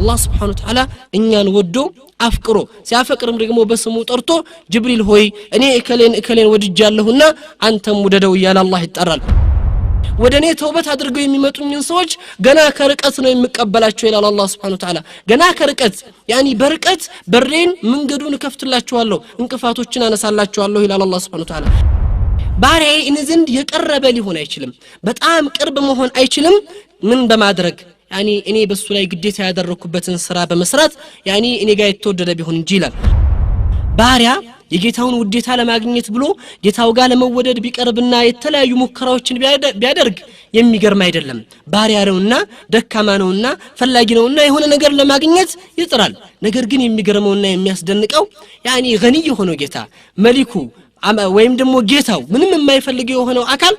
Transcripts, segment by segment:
الله سبحانه وتعالى እኛን ወዶ አፍቅሮ ሲያፈቅርም ደግሞ በስሙ ጠርቶ ጅብሪል ሆይ እኔ እከሌን ወድጃለሁና አንተም ወደደው ይላል አላህ ይጠራል ወደኔ ተውበት አድርገው የሚመጡኝን ሰዎች ገና ከርቀት ነው የሚቀበላቸው ይላል አላህ Subhanahu Wa Ta'ala ገና ከርቀት ያኒ በርቀት በሬን መንገዱን ከፍትላቸዋለሁ እንቅፋቶችን አነሳላቸዋለሁ ይላል አላህ Subhanahu Wa Ta'ala ባሪያዬ እንዘንድ የቀረበ ሊሆን አይችልም በጣም ቅርብ መሆን አይችልም ምን በማድረግ ያኒ እኔ በሱ ላይ ግዴታ ያደረኩበትን ስራ በመስራት ያኒ እኔ ጋር የተወደደ ቢሆን እንጂ ይላል ባሪያ የጌታውን ውዴታ ለማግኘት ብሎ ጌታው ጋር ለመወደድ ቢቀርብና የተለያዩ ሙከራዎችን ቢያደርግ የሚገርም አይደለም ባሪያ ነውና ደካማ ነውና ፈላጊ ነውና የሆነ ነገር ለማግኘት ይጥራል ነገር ግን የሚገርመውና የሚያስደንቀው ያኒ ገኒ የሆነው ጌታ መሊኩ ወይም ደግሞ ጌታው ምንም የማይፈልገው የሆነው አካል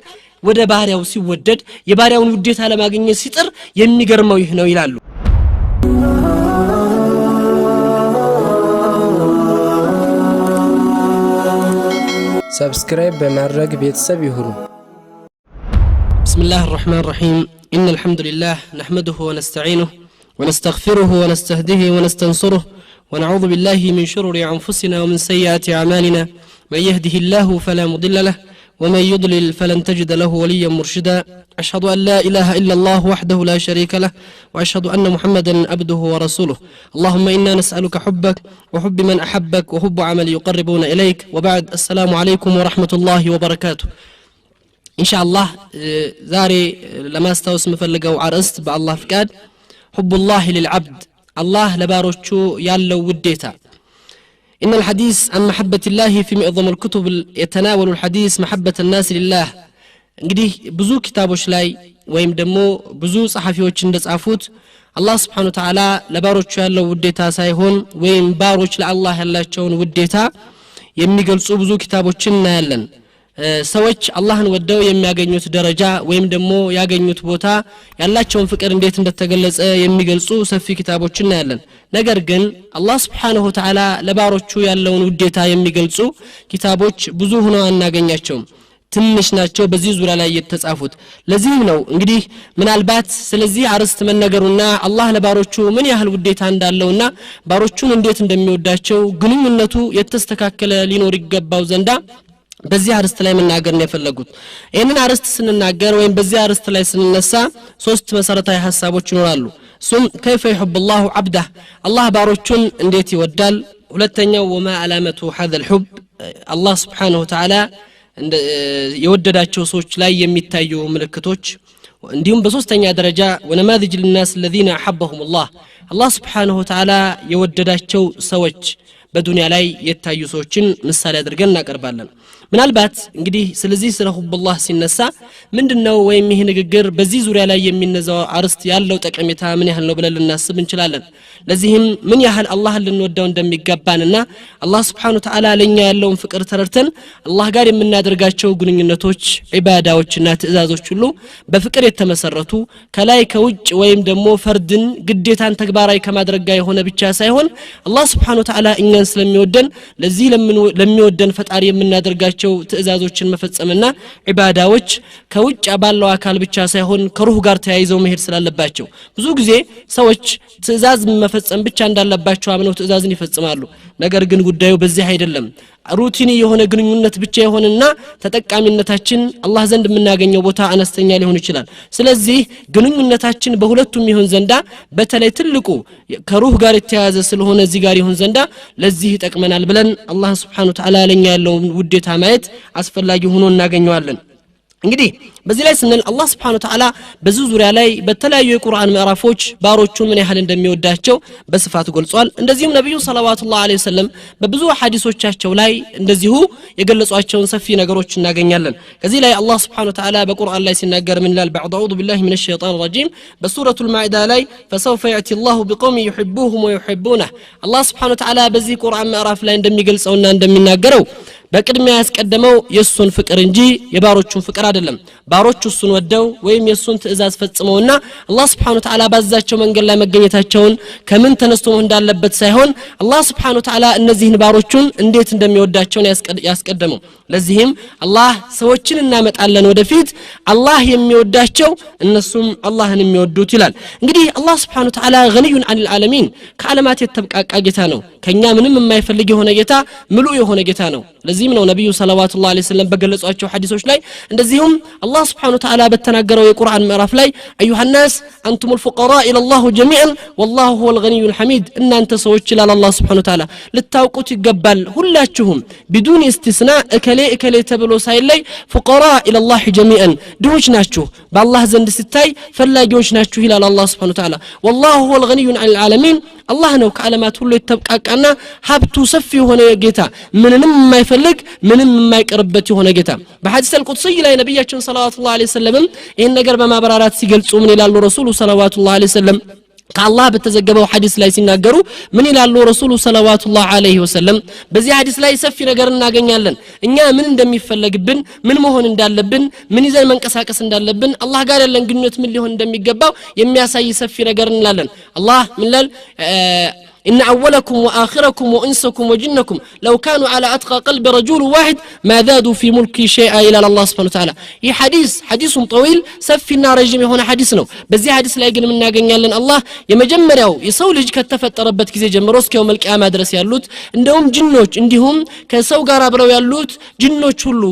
ወደ ባሪያው ሲወደድ የባሪያውን ውዴታ ለማግኘት ሲጥር የሚገርመው ይህ ነው ይላሉ سبسكرايب بمرق بيتسب يهرو بسم الله الرحمن الرحيم إن الحمد لله نحمده ونستعينه ونستغفره ونستهديه ونستنصره ونعوذ بالله من شرور أنفسنا ومن سيئات أعمالنا من يهده الله فلا مضل له ومن يضلل فلن تجد له وليا مرشدا أشهد أن لا إله إلا الله وحده لا شريك له وأشهد أن محمدا عبده ورسوله اللهم إنا نسألك حبك وحب من أحبك وحب عمل يقربون إليك وبعد السلام عليكم ورحمة الله وبركاته إن شاء الله زاري لما استوس مفلقوا عرست بالله فكاد حب الله للعبد الله لباروشو يالو وديتا إن الحديث عن محبة الله في معظم الكتب يتناول الحديث محبة الناس لله እንግዲህ ብዙ ኪታቦች ላይ ወይም ደግሞ ብዙ ጸሐፊዎች እንደጻፉት አላህ Subhanahu Wa Ta'ala ለባሮቹ ያለው ውዴታ ሳይሆን ወይም ባሮች ለአላህ ያላቸውን ውዴታ የሚገልጹ ብዙ ኪታቦችን እናያለን ሰዎች አላህን ወደው የሚያገኙት ደረጃ ወይም ደግሞ ያገኙት ቦታ ያላቸውን ፍቅር እንዴት እንደተገለጸ የሚገልጹ ሰፊ ኪታቦችን እናያለን ነገር ግን አላህ Subhanahu Wa Ta'ala ለባሮቹ ያለውን ውዴታ የሚገልጹ ኪታቦች ብዙ ሆነው አናገኛቸውም ትንሽ ናቸው በዚህ ዙሪያ ላይ የተጻፉት ለዚህ ነው እንግዲህ ምናልባት ስለዚህ አርስት መነገሩና አላህ ለባሮቹ ምን ያህል ውዴታ እንዳለውና ባሮቹን እንዴት እንደሚወዳቸው ግንኙነቱ የተስተካከለ ሊኖር ይገባው ዘንዳ በዚህ አርስት ላይ መናገር ነው የፈለጉት ይሄንን አርስት ስንናገር ወይም በዚህ አርስት ላይ ስንነሳ ሶስት መሰረታዊ ሐሳቦች ይኖራሉ ሱም كيف يحب الله عبده الله ባሮቹን እንዴት ይወዳል ሁለተኛው وما علامه هذا الحب الله سبحانه وتعالى የወደዳቸው ሰዎች ላይ የሚታዩ ምልክቶች እንዲሁም በሶስተኛ ደረጃ ወነማذج للناس الذين احبهم الله سبحانه وتعالى የወደዳቸው ሰዎች በዱንያ ላይ የታዩ ሰዎችን ምሳሌ አድርገን እናቀርባለን ምናልባት እንግዲህ ስለዚህ ስለ ሁብላህ ሲነሳ ምንድነው ወይም ይሄ ንግግር በዚህ ዙሪያ ላይ የሚነዛው አርስት ያለው ጠቀሜታ ምን ያህል ነው ብለን ልናስብ እንችላለን ለዚህም ምን ያህል አላህን ልንወደው እንደሚገባንና አላህ Subhanahu Wa Ta'ala ለኛ ያለውን ፍቅር ተረድተን አላህ ጋር የምናደርጋቸው ግንኙነቶች ኢባዳዎችና ትእዛዞች ሁሉ በፍቅር የተመሰረቱ ከላይ ከውጭ ወይም ደግሞ ፈርድን ግዴታን ተግባራዊ ከማድረግ ጋር የሆነ ብቻ ሳይሆን አላህ Subhanahu Wa Ta'ala እኛን ስለሚወደን ለዚህ ለሚወደን ፈጣሪ የምናደርጋቸው ትእዛዞችን መፈጸምና ኢባዳዎች ከውጭ ባለው አካል ብቻ ሳይሆን ከሩህ ጋር ተያይዘው መሄድ ስላለባቸው ብዙ ጊዜ ሰዎች ትእዛዝ መፈጸም ብቻ እንዳለባቸው አምነው ትእዛዝን ይፈጽማሉ ነገር ግን ጉዳዩ በዚህ አይደለም ሩቲኒ የሆነ ግንኙነት ብቻ የሆነና ተጠቃሚነታችን አላህ ዘንድ የምናገኘው ቦታ አነስተኛ ሊሆን ይችላል ስለዚህ ግንኙነታችን በሁለቱም ይሆን ዘንዳ በተለይ ትልቁ ከሩህ ጋር የተያያዘ ስለሆነ እዚህ ጋር ይሆን ዘንዳ ለዚህ ይጠቅመናል ብለን አላህ Subhanahu Wa Ta'ala ለኛ ያለው ውዴታ ማየት አስፈላጊ ሆኖ እናገኘዋለን እንግዲህ በዚህ ላይ ስንል አላህ Subhanahu Wa Ta'ala በዚህ ዙሪያ ላይ በተለያዩ የቁርአን ምዕራፎች ባሮቹን ምን ያህል እንደሚወዳቸው በስፋት ገልጿል እንደዚሁም ነብዩ ሰለላሁ ዐለይሂ ወሰለም በብዙ ሐዲሶቻቸው ላይ እንደዚሁ የገለጿቸውን ሰፊ ነገሮች እናገኛለን ከዚህ ላይ አላህ Subhanahu Wa Ta'ala በቁርአን ላይ ሲናገር ምን ይላል በአዑዙ ቢላሂ ሚነሽ ሸይጣን ረጂም በሱረቱል ማኢዳ ላይ فسوف يأتي الله بقوم يحبوهم ويحبونه አላህ Subhanahu Wa Ta'ala በዚህ ቁርአን ምዕራፍ ላይ እንደሚገልጸውና እንደሚናገረው በቅድሚያ ያስቀደመው የሱን ፍቅር እንጂ የባሮቹን ፍቅር አይደለም ባሮቹ እሱን ወደው ወይም የሱን ትእዛዝ ፈጽመውና አላህ Subhanahu Wa Ta'ala ባዛቸው መንገድ ላይ መገኘታቸውን ከምን ተነስቶ እንዳለበት ሳይሆን አላህ Subhanahu Wa Ta'ala እነዚህን ባሮቹን እንዴት እንደሚወዳቸው ያስቀደመው ለዚህም አላህ ሰዎችን እናመጣለን ወደፊት አላህ የሚወዳቸው እነሱም አላህን የሚወዱት ይላል እንግዲህ አላህ Subhanahu Wa Ta'ala ገኒዩን ዐኒል ዓለሚን ከዓለማት የተብቃቃ ጌታ ነው ከኛ ምንም የማይፈልግ የሆነ ጌታ ምሉ የሆነ ጌታ ነው ለዚህም ነው ነብዩ ሰለላሁ ዐለይሂ ወሰለም በገለጿቸው ሐዲሶች ላይ እንደዚሁም አላህ Subhanahu Wa Ta'ala በተናገረው የቁርአን ምዕራፍ ላይ አዩሃ الناس አንቱም الفقراء الى الله جميعا والله هو الغني الحميد እናንተ ሰዎች ይላል አላህ Subhanahu Wa Ta'ala ልታውቁት ይገባል ሁላችሁም بدون استثناء እከሌ ተብሎ ሳይለይ فقراء الى الله جميعا ድሆች ናችሁ በአላህ ዘንድ ሲታይ ፈላጊዎች ናችሁ ይላል አላህ Subhanahu Wa Ta'ala والله هو الغني عن العالمين አላህ ነው ከዓለማት ሁሉ የተብቃቃና ሀብቱ ሰፊ የሆነ ጌታ ምንንም የማይፈልግ ምንም የማይቀርበት የሆነ ጌታ በሐዲስ አልቁድሲ ላይ ነብያችን ሰለላሁ ዐለይሂ ወሰለም ይሄን ነገር በማብራራት ሲገልጹ ምን ይላሉ ረሱሉ ሰለላሁ ዐለይሂ ወሰለም ከአላህ በተዘገበው ሐዲስ ላይ ሲናገሩ ምን ይላሉ ረሱሉ ሰለላሁ ዐለይሂ ወሰለም በዚህ ሐዲስ ላይ ሰፊ ነገር እናገኛለን እኛ ምን እንደሚፈልግብን ምን መሆን እንዳለብን ምን ይዘን መንቀሳቀስ እንዳለብን አላህ ጋር ያለን ግንኙነት ምን ሊሆን እንደሚገባው የሚያሳይ ሰፊ ነገር እንላለን አላህ ምን ይላል إن أولكم وآخركم وإنسكم وجنكم لو كانوا على أتقى قلب رجل واحد ما زادوا في ملكي شيئا إلى الله سبحانه وتعالى هي حديث طويل سفي النار رجمي هنا حديثنا بزي حديث لا يقل منا قنيا الله يمجمروا يسولج كتفت ربت كزي جمروسك يوم القيامة درس يالوت عندهم جنوش عندهم كسو قرابرو يالوت جنوش ሁሉ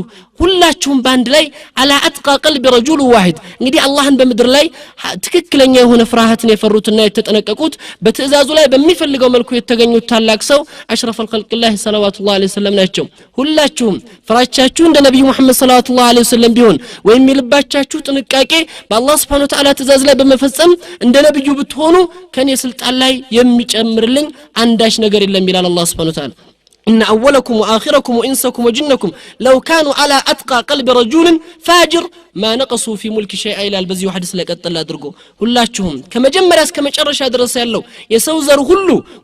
ሁላችሁም ባንድ ላይ على اتقى قلب رجل واحد እንግዲህ አላህን በመድር ላይ ትክክለኛ የሆነ ፍራሃትን የፈሩትና የተጠነቀቁት በትእዛዙ ላይ በሚፈልገው መልኩ የተገኙት ታላቅ ሰው አሽረፍ الخلق الله صلوات الله عليه وسلم ናቸው ሁላችሁም ፍራቻችሁ እንደ ነብዩ መሐመድ صلوات الله عليه وسلم ቢሆን ወይም ይልባቻችሁ ጥንቃቄ በአላህ Subhanahu Wa Ta'ala ትእዛዝ ላይ በመፈጸም እንደ ነብዩ ብትሆኑ ከኔ ስልጣን ላይ የሚጨምርልኝ አንዳች ነገር የለም ይላል አላህ Subhanahu Wa Ta'ala إن أولكم وآخركم وإنسكم وجنكم لو كانوا على أتقى قلب رجل فاجر ما نقصوا في ملك شيئا إلى البزي وحدث لك أطلع درقو ሁላችሁም ከመጀመሪያ እስከ መጨረሻ ድረስ ያለው የሰው ዘር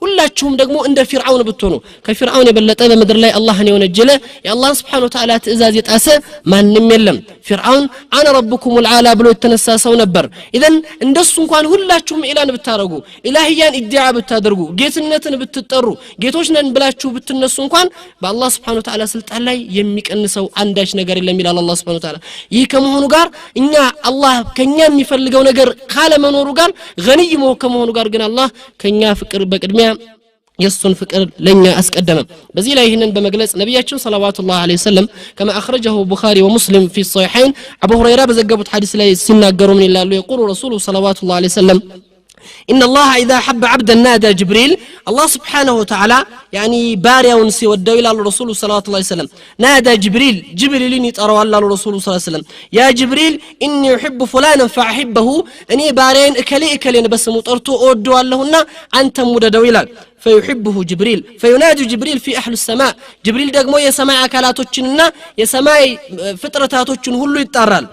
ሁላችሁም ደግሞ እንደ ፊርዓውን ብትሆኑ ከፊርዓውን የበለጠ በመድር ላይ አላህን የወነጀለ የአላህ Subhanahu Wa Ta'ala ትእዛዝ የጣሰ ማንንም የለም ፊርዓውን አነ ረብኩም العالى ብሎ የተነሳ ሰው ነበር ኢዘን እንደሱ እንኳን ሁላችሁም ኢላን ብታረጉ ኢላሂያን ኢድዓ ብታደርጉ ጌትነትን ብትጠሩ ጌቶች ነን ብላችሁ ብትነሱ እንኳን በአላህ Subhanahu Wa Ta'ala ስልጣን ላይ የሚቀንሰው አንዳች ነገር የለም ይላል አላህ Subhanahu Wa Ta'ala ይህ ከመሆኑ ጋር እኛ አላህ ከኛ የሚፈልገው ነገር ካለ መኖሩ ጋር ገኒይ ከመሆኑ ጋር ግን አላህ ከኛ ፍቅር በቅድሚያ የሱን ፍቅር ለኛ አስቀደመ በዚህ ላይ ይሄንን በመግለጽ ነብያችን ሰለላሁ ዐለይሂ ወሰለም كما اخرجه البخاري ومسلم في الصحيحين ابو هريره በዘገቡት ሐዲስ ላይ ሲናገሩ ምን ይላሉ يقول رسول صلوات الله عليه وسلم إن الله إذا حب عبدا نادى جبريل الله سبحانه وتعالى يعني باريون سيودوا إلى الرسول صلى الله عليه وسلم نادى جبريل يتأروا على الرسول صلى الله عليه وسلم يا جبريل إني أحب فلانا فأحبه أني بارين إكلي بس مطرتو أودوا اللهن أنت مددوا إلى فيحبه جبريل فينادي جبريل في أهل السماء جبريل دقمو يا سماء أكلاتوچننا يا سماء فطرتاتوچن هلو يتطرال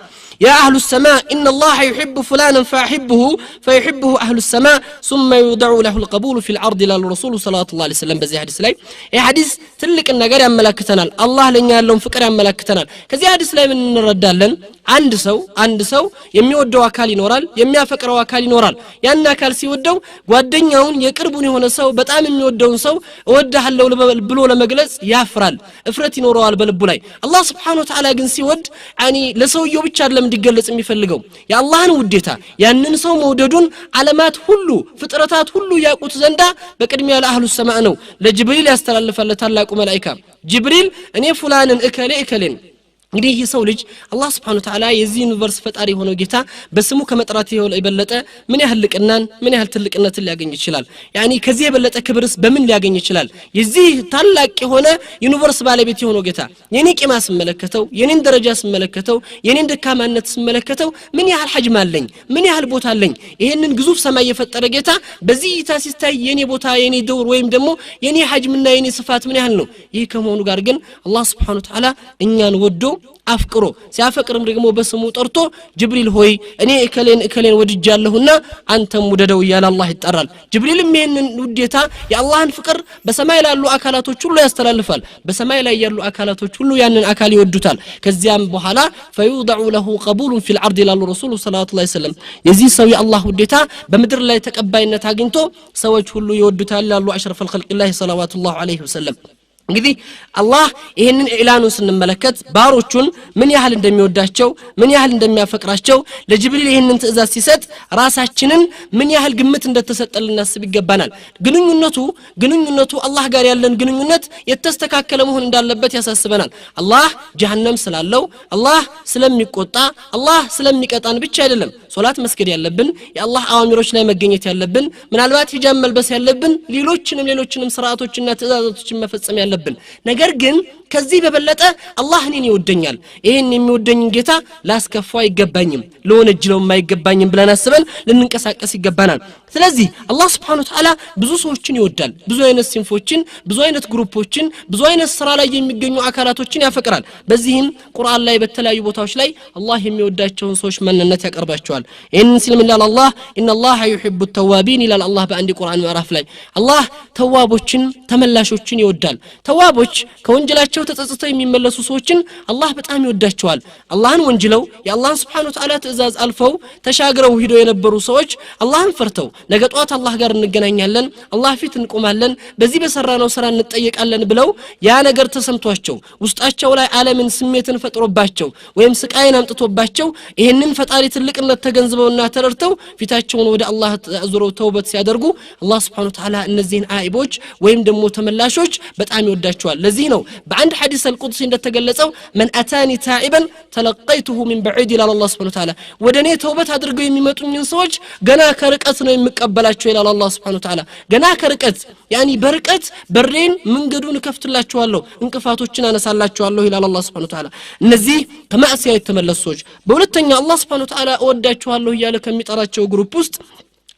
يا أهل السماء إن الله يحب فلانا فيحبه أهل السماء ثم يدعو له القبول في العرض إلى الرسول صلى الله عليه وسلم بزي حديث لاي إيه حديث تلك النجار يا ملائكتنا الله لن يعلم فكر يا ملائكتنا كذي حديث لاي من الردالن عند سو የሚወደው አካል ይኖራል የሚያፈቅረው አካል ይኖራል ያን አካል ሲወደው ጓደኛውን የቅርቡን የሆነ ሰው በጣም የሚወደውን ሰው እወድሃለሁ ብሎ ለመግለጽ ያፍራል እፍረት ይኖረዋል በልቡ ላይ አላህ Subhanahu Wa Ta'ala ግን ሲወድ ያኒ ለሰውየው ብቻ አይደለም እንዲገለጽ የሚፈልገው የአላህን ውዴታ ያንን ሰው መውደዱን ዓለማት ሁሉ ፍጥረታት ሁሉ ያቁት ዘንዳ በቅድሚያ ለአህሉ ሰማዕ ነው ለጅብሪል ያስተላልፋል ለታላቁ መላእክት ጅብሪል እኔ ፉላንን እከሌን እንግዲህ ይህ ሰው ልጅ አላህ Subhanahu Wa Ta'ala የዚህ ዩኒቨርስ ፈጣሪ ሆነው ጌታ በስሙ ከመጥራት የበለጠ ምን ያህል ልቅናን ምን ያህል ትልቅነትን ሊያገኝ ይችላል ያኒ ከዚህ የበለጠ ክብርስ በምን ሊያገኝ ይችላል የዚህ ታላቅ የሆነ ዩኒቨርስ ባለቤት የሆነው ጌታ የኔ ቂማ ስመለከተው የኔን ደረጃ ስመለከተው የኔን ደካማነት ስመለከተው ምን ያህል ሐጅም አለኝ ምን ያህል ቦታ አለኝ ይሄንን ግዙፍ ሰማይ የፈጠረ ጌታ በዚህ ታሲስታይ የኔ ቦታ የኔ ደውር ወይም ደግሞ የኔ ሐጅምና የኔ ስፋት ምን ያህል ነው ይህ ከመሆኑ ጋር ግን አላህ Subhanahu Wa Ta'ala እኛን ወዶ አፍቅሮ ሲያፈቅርም ደግሞ በስሙ ጠርቶ ጅብሪል ሆይ እኔ እከሌን ወድጃለሁና አንተም ውደደው ይላል አላህ ይጣራል ጅብሪልም ይሄንን ውዴታ የአላህን ፍቅር በሰማይ ላሉ አካላቶች ሁሉ ያስተላልፋል በሰማይ ላይ ያሉ አካላቶች ሁሉ ያንን አካል ይወዱታል ከዚያም በኋላ فيوضع له قبول في العرض الى الرسول صلى الله عليه وسلم የዚህ ሰው የአላህ ውዴታ በመድር ላይ ተቀባይነት አግኝቶ ሰዎች ሁሉ ይወዱታል ያሉ አሽረፈ الخلق الله صلوات الله عليه وسلم እንግዲህ አላህ ይሄንን ኢላኑን ስንመለከት ባሮቹን ምን ያህል እንደሚወዳቸው ምን ያህል እንደሚያፈቅራቸው ለጅብሪል ይሄንን ትእዛዝ ሲሰጥ ራሳችንን ምን ያህል ግምት እንደተሰጠልን እናስብ ይገባናል ግንኙነቱ አላህ ጋር ያለን ግንኙነት የተስተካከለ መሆን እንዳለበት ያሳስበናል አላህ ጀሃነም ስላለው አላህ ስለሚቆጣ አላህ ስለሚቀጣን ብቻ አይደለም ሶላት መስገድ ያለብን የአላህ አዋሚሮች ላይ መገኘት ያለብን ምናልባት ሂጃብ መልበስ ያለብን ሌሎችንም ስርዓቶችና ትእዛዛቶችን መፈጸም ያለብን ነገር ግን ከዚህ በበለጠ አላህ እኔን ይወደኛል ይሄን የሚወደኝ ጌታ ላስከፋው አይገባኝም ለወነጅለው የማይገባኝም ብለን አስበን ልንንቀሳቀስ ይገባናል ስለዚህ አላህ Subhanahu Wa Ta'ala ብዙ ሰዎችን ይወዳል ብዙ አይነት ሲንፎችን ብዙ አይነት ግሩፖችን ብዙ አይነት ስራ ላይ የሚገኙ አካላቶችን ያፈቅራል በዚህም ቁርአን ላይ በተለያዩ ቦታዎች ላይ አላህ የሚወዳቸውን ሰዎች ማንነት ያቀርባቸዋል ይሄንን ሲልም ይላል አላህ ኢነላህ ዩሂቡ التوابين ይላል አላህ በአንድ ቁርአን ምዕራፍ ላይ አላህ ተዋቦችን ተመላሾችን ይወዳል ተዋቦች ከወንጀላቸው ተጸጽተው የሚመለሱ ሰዎችን አላህ በጣም ይወዳቸዋል አላህን ወንጅለው የአላህን Subhanahu Wa Ta'ala ትእዛዝ አልፈው ተሻግረው ሄደው የነበሩ ሰዎች አላህን ፈርተው ነገ ጧት አላህ ጋር እንገናኛለን አላህ ፊት እንቆማለን በዚህ በሰራነው ስራ እንጠየቃለን ብለው ያ ነገር ተሰምቷቸው ውስጣቸው ላይ ዓለምን ስሜትን ፈጥሮባቸው ወይም ስቃይን አምጥቶባቸው ይሄንን ፈጣሪ ትልቅነት ተገንዝበውና ተረድተው ፊታቸውን ወደ አላህ አዙረው ተውበት ሲያደርጉ አላህ Subhanahu Wa Ta'ala እነዚህን አኢቦች ወይም ደግሞ ተመላሾች በጣም ይወዳቸዋል ለዚህ ነው በአንድ ሐዲስ አልቁድሲ እንደተገለጸው من اتاني تائبا تلقيته من بعيد الى الله سبحانه وتعالى ወደኔ ተውበት አድርገው የሚመጡኝን ሰዎች ገና ከርቀት ነው የሚቀበላቸው ይላል አላህ Subhanahu Wa Ta'ala ገና ከርቀት ያኒ በርቀት በሬን መንገዱን ከፍትላቸዋለሁ እንቅፋቶችን አነሳላቸዋለሁ ይላል አላህ Subhanahu Wa Ta'ala እነዚህ ከማዕሲያ የተመለሱ ሰዎች በሁለተኛ አላህ Subhanahu Wa Ta'ala እወዳቸዋለሁ ይያለ ከሚጠራቸው ግሩፕ ውስጥ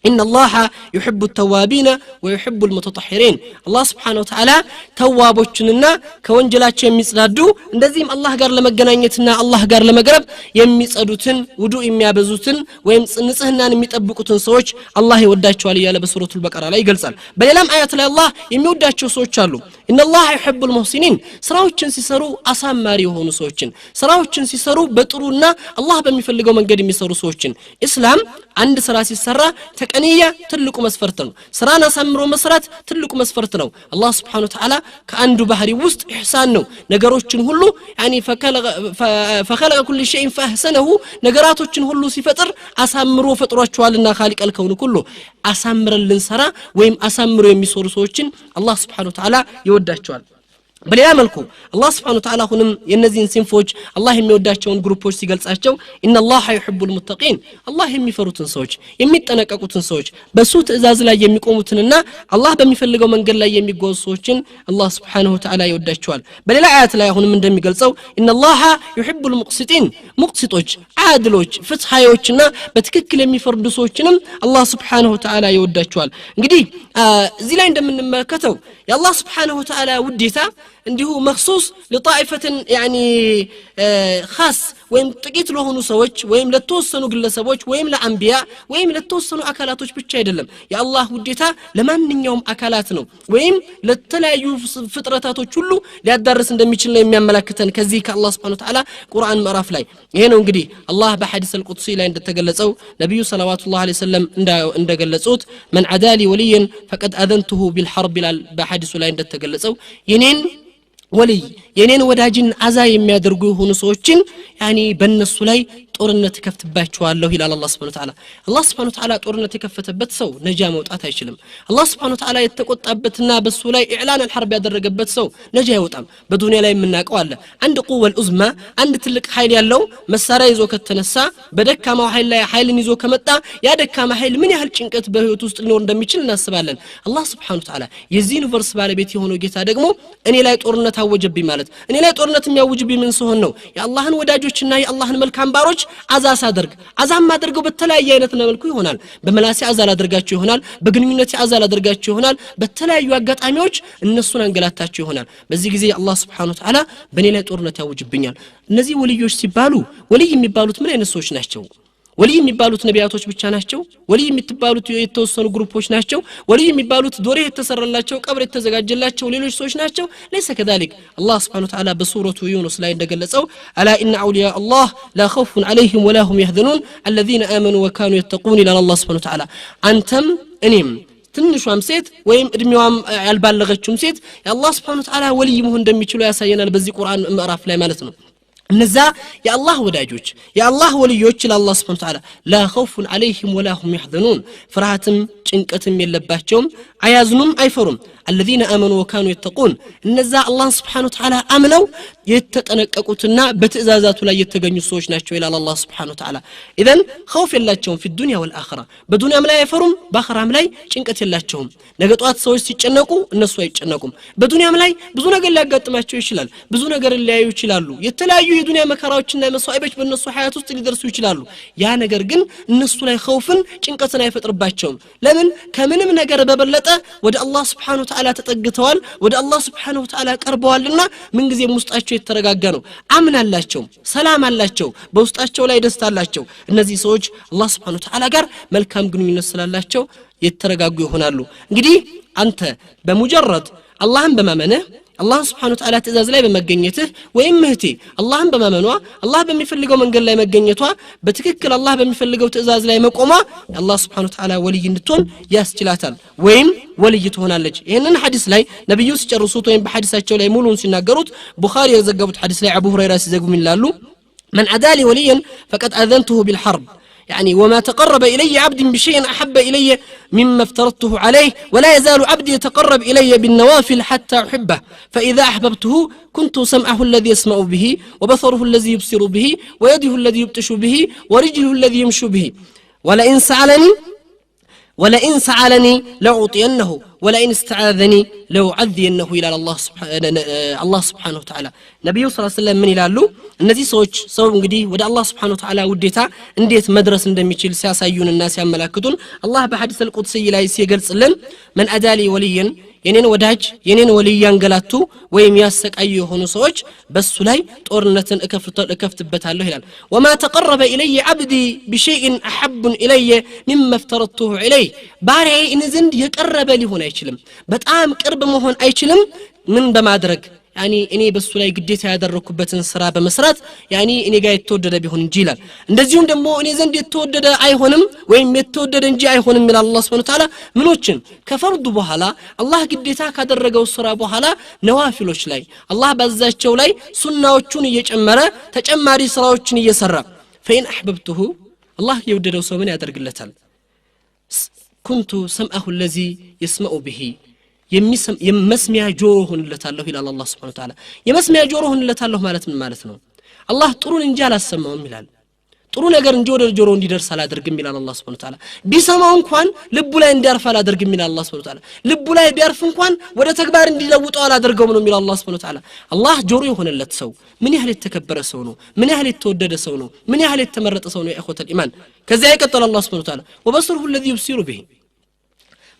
إن الله يحب التوابين ويحب المتطهرين الله سبحانه وتعالى توابوچننا كونجلاچو የሚጽዳዱ እንደዚህም አላህ ጋር ለመገናኘትና አላህ ጋር ለመቅረብ የሚጸዱትን ውዱእ የሚያበዙትን ወይም ንጽህናን የሚጠብቁትን ሰዎች አላህ ይወዳቸዋል ይላል በሱረቱል በቀራ ላይ ይገልጻል በሌላም አያት ላይ አላህ የሚወዳቸው ሰዎች አሉ إن الله يحب المحسنين ስራዎችን ሲሰሩ አሳማሪ የሆኑ ሰዎችን ስራዎችን ሲሰሩ በጥሩና አላህ በሚፈልገው መንገድ የሚሰሩ ሰዎችን እስላም አንድ ስራ ሲሰራ ተቀንያ ትልቁ መስፈርት ነው ስራን አሳምሮ መስራት ትልቁ መስፈርት ነው አላህ Subhanahu Wa Ta'ala ከአንዱ ባህሪ ውስጥ ኢህሳን ነው ነገሮችን ሁሉ يعني فخلق كل شيء فاحسنه ነገራቶችን ሁሉ ሲፈጥር አሳምሮ ፈጥሯቸዋልና خالق الكون كله አሳምረልን ሰራ ወይም አሳምሮ የሚሰሩ ሰዎችን አላህ Subhanahu Wa Ta'ala ይወዳቸዋል በሌላ መልኩ አላህ Subhanahu Wa Ta'ala ሁንም የነዚህን ሲንፎች አላህ የሚወዳቸውን ግሩፖች ሲገልጻቸው ኢነላህ ዩሂቡል ሙተቂን አላህ የሚፈሩትን ሰዎች የሚጠነቀቁትን ሰዎች በሱ ትእዛዝ ላይ የሚቆሙትንና አላህ በሚፈልገው መንገድ ላይ የሚጓዙ ሰዎችን አላህ Subhanahu Wa Ta'ala ይወዳቸዋል በሌላ አያት ላይ ሁንም እንደሚገልጸው ኢነላህ ዩሂቡል ሙቅሲቲን ሙቅሲቶች አድሎች ፍትሃዮችና በትክክል የሚፈርዱ ሰዎችንም አላህ Subhanahu Wa Ta'ala ይወዳቸዋል እንግዲህ እዚህ ላይ እንደምንመለከተው የአላህ Subhanahu Wa Ta'ala ውዴታ እንዲሁ መخصوص لطائفه يعني خاص ወይም ጥቂት ለሆኑ ሰዎች ወይም ለተወሰኑ ግለሰቦች ወይም ለአንቢያ ወይም ለተወሰኑ አካላቶች ብቻ አይደለም የአላህ ውዴታ ለማንኛውም አካላት ነው ወይም ለተለያዩ ፍጥረታቶች ሁሉ ሊያዳርስ እንደሚችል ነው የሚያመለክተን ከዚህ ከአላህ Subhanahu Wa Ta'ala ቁርአን ምዕራፍ ላይ ይሄ ነው እንግዲህ አላህ በሐዲስ አልቁድሲ ላይ እንደተገለጸው ነብዩ ሰለላሁ ዐለይሂ ወሰለም እንደገለጹት من عدا لي وليا فقد اذنته بالحرب በሐዲሱ ላይ እንደተገለጸው የኔን ወልይ የኔን ወዳጅን አዛ የሚያደርጉ የሆኑ ሰዎችን ያኒ በእነሱ ላይ ጦርነት ከፍትባቸዋለሁ ይላል አላህ Subhanahu Wa Ta'ala አላህ Subhanahu Wa Ta'ala ጦርነት የከፈተበት ሰው ነጃ መውጣት አይችልም አላህ Subhanahu Wa Ta'ala የተቆጣበትና በሱ ላይ ኢዕላን الحرب ያደረገበት ሰው ነጃ አይወጣም በዱንያ ላይ የምናቀው አለ አንድ ቁወል ኡዝማ አንድ ትልቅ ኃይል ያለው መሳሪያ ይዞ ከተነሳ በደካማው ኃይል ላይ ኃይልን ይዞ ከመጣ ያ ደካማ ኃይል ምን ያህል ጭንቀት በህይወት ውስጥ ሊኖር እንደሚችል እናስባለን አላህ Subhanahu Wa Ta'ala የዚህ ዩኒቨርስ ባለቤት የሆነው ጌታ ደግሞ እኔ ላይ ጦርነት አወጀብኝ ማለት እኔ ላይ ጦርነት የሚያውጅብኝ ምን ሲሆን ነው የአላህን ወዳጆችና የአላህን መልካም ባሮች አዛ ሳደርግ አዛም ማድረገው በተለያየ አይነት መልኩ ይሆናል በመላሲ አዛ ላደርጋቸው ይሆናል በግንኙነት አዛ ላደርጋቸው ይሆናል በተለያዩ አጋጣሚዎች እነሱን አንገላታቸው ይሆናል በዚህ ጊዜ አላህ Subhanahu Wa Ta'ala በኔ ላይ ጦርነት ያውጅብኛል እነዚህ ወልዮች ሲባሉ ወልይ የሚባሉት ምን አይነት ሰዎች ናቸው ወልይ የሚባሉት ነቢያቶች ብቻ ናቸው ወልይ የሚባሉት የተወሰኑ ግሩፖች ናቸው ወልይ የሚባሉት ዶሬ የተሰራላቸው ቀብር የተዘጋጀላቸው ሌሎች ሰዎች ናቸው ليس كذلك الله سبحانه وتعالى بسوره يونس ላይ እንደገለጸው الا ان اولياء الله لا خوف عليهم ولا هم يحزنون الذين امنوا وكانوا يتقون الى الله سبحانه وتعالى አንተም እኔም ትንሿም ሴት ወይም እድሜዋም ያልባለገችውም ሴት የአላህ Subhanahu Wa Ta'ala ወልይ መሆን እንደሚችሉ ያሳየናል በዚህ ቁርአን ምዕራፍ ላይ ማለት ነው እነዛ የአላህ ወዳጆች የአላህ ወልዮች ለአላህ Subhanahu Wa Ta'ala لا خوف عليهم ولا هم يحزنون ፍርሃትም ጭንቀትም የለባቸውም አያዝኑም አይፈሩም الذين امنوا وكانوا يتقون እነዛ አላህ Subhanahu Wa Ta'ala አምነው የተጠነቀቁትና በትእዛዛቱ ላይ የተገኙ ሰዎች ናቸው ይላል አላህ Subhanahu Wa Ta'ala اذا خوف የላቸውም في الدنيا والاخره በዱንያም ላይ አይፈሩም በአኺራም ላይ ጭንቀት የላቸውም ነገ ጧት ሰዎች ሲጨነቁ እነሱ አይጨነቁም በዱንያም ላይ ብዙ ነገር ሊያጋጥማቸው ይችላል ብዙ ነገር ሊያዩ ይችላሉ የተለያዩ የዱንያ መከራዎችና መሰዋዕቦች በእነሱ ሐያት ውስጥ ሊደርሱ ይችላሉ ያ ነገር ግን እነሱ ላይ خوفን ጭንቀትን አይፈጥርባቸውም ለምን ከምንም ነገር በበለጠ ወደ አላህ Subhanahu Wa Ta'ala ተጠግተዋል ወደ አላህ Subhanahu Wa Ta'ala ቀርበዋልና ምን ጊዜም ውስጣቸው የተረጋጋ ነው አምናላቸው ሰላም አላቸው በውስጣቸው ላይ ደስታ አላቸው እነዚህ ሰዎች አላህ Subhanahu Wa Ta'ala ጋር መልካም ግንኙነት ስላላቸው የተረጋጉ ይሆናሉ እንግዲህ አንተ በሙጀረድ አላህን በማመንህ አላህ Subhanahu Wa Ta'ala ትእዛዝ ላይ በመገኘትህ ወይም ምህቴ አላህን በማመኗ አላህ በሚፈልገው መንገድ ላይ መገኘቷ በትክክል አላህ በሚፈልገው ትእዛዝ ላይ መቆማ አላህ Subhanahu Wa Ta'ala ወልይ እንድትሆን ያስችላታል ወይም ወልይ ትሆናለች ይሄንን ሐዲስ ላይ ነብዩ ሲጨርሱት ወይም በሐዲሳቸው ላይ ሙሉን ሲናገሩት ቡኻሪ የዘገቡት ሐዲስ ላይ አቡ ሁረይራ ሲዘግቡ ይላሉ من عدالي وليا فقد اذنته بالحرب يعني وما تقرب إلي عبد بشيء أحب إلي مما افترضته عليه ولا يزال عبدي يتقرب إلي بالنوافل حتى أحبه فإذا أحببته كنت سمعه الذي يسمع به وبصره الذي يبصر به ويده الذي يبطش به ورجله الذي يمشي به ولئن سألني لأعطينه ولئن استعاذني لأعذينه إلى الله سبحانه وتعالى نبي صلى الله عليه وسلم من ይላሉ እነዚህ ሰዎች ሰው እንግዲህ ወደ አላህ Subhanahu Wa Ta'ala ውዴታ እንዴት መድረስ እንደሚችል ሲያሳዩንና ሲያመላክቱን አላህ በሐዲስ አልቁድሲ ላይ ሲገልጽልን من أدالي وليا የኔን ወዳጅ የኔን ወልይ ያንገላቱ ወይም ያሰቃዩ የሆኑ ሰዎች በሱ ላይ ጦርነትን እከፍትበታለሁ ይላል وما تقرب إلي عبدي بشيء أحب إلي مما افترضته عليه ባሪያዬ እኔ ዘንድ የቀረበ ሊሆን አይችልም በጣም ቅርብ መሆን አይችልም ምን በማድረግ يعني እኔ በሱ ላይ ግዴታ ያደረኩበትን ስራ በመስራት يعني እኔ ጋር የተወደደ ቢሆን እንጂ ይላል እንደዚሁም ደግሞ እኔ ዘንድ የተወደደ አይሆንም ወይም የተወደደ እንጂ አይሆንም ይላል አላህ Subhanahu Wa Ta'ala ምኖችን ከፈርዱ በኋላ አላህ ግዴታ ካደረገው ስራ በኋላ ነዋፊሎች ላይ አላህ ባዛቸው ላይ ሱናዎቹን እየጨመረ ተጨማሪ ስራዎችን እየሰራ فإن أحببته الله የወደደው ሰው ምን ያደርግለታል كنت سمعه الذي يسمع به የመስሚያ ጆሮ ሆንለታለሁ ይላል አላህ Subhanahu Wa Ta'ala የመስሚያ ጆሮ ሆንለታለሁ ማለት ምን ማለት ነው አላህ ጥሩን እንጂ አላሰማውም ይላል ጥሩ ነገር እንጂ ወደ ጆሮ እንዲደርስ አላደርግም ይላል አላህ Subhanahu Wa Ta'ala ቢሰማው እንኳን ልቡ ላይ እንዲያርፍ አላደርግም ይላል አላህ Subhanahu Wa Ta'ala ልቡ ላይ ቢያርፍ እንኳን ወደ ተግባር እንዲለውጠው አላደርገውም ነው ይላል አላህ Subhanahu Wa Ta'ala አላህ ጆሮ የሆነለት ሰው ምን ያህል የተከበረ ሰው ነው ምን ያህል የተወደደ ሰው ነው ምን ያህል የተመረጠ ሰው ነው ያ ኢኽወተል ኢማን ከዚያ ይቀጥላል አላህ Subhanahu Wa Ta'ala وبصره الذي يبصر به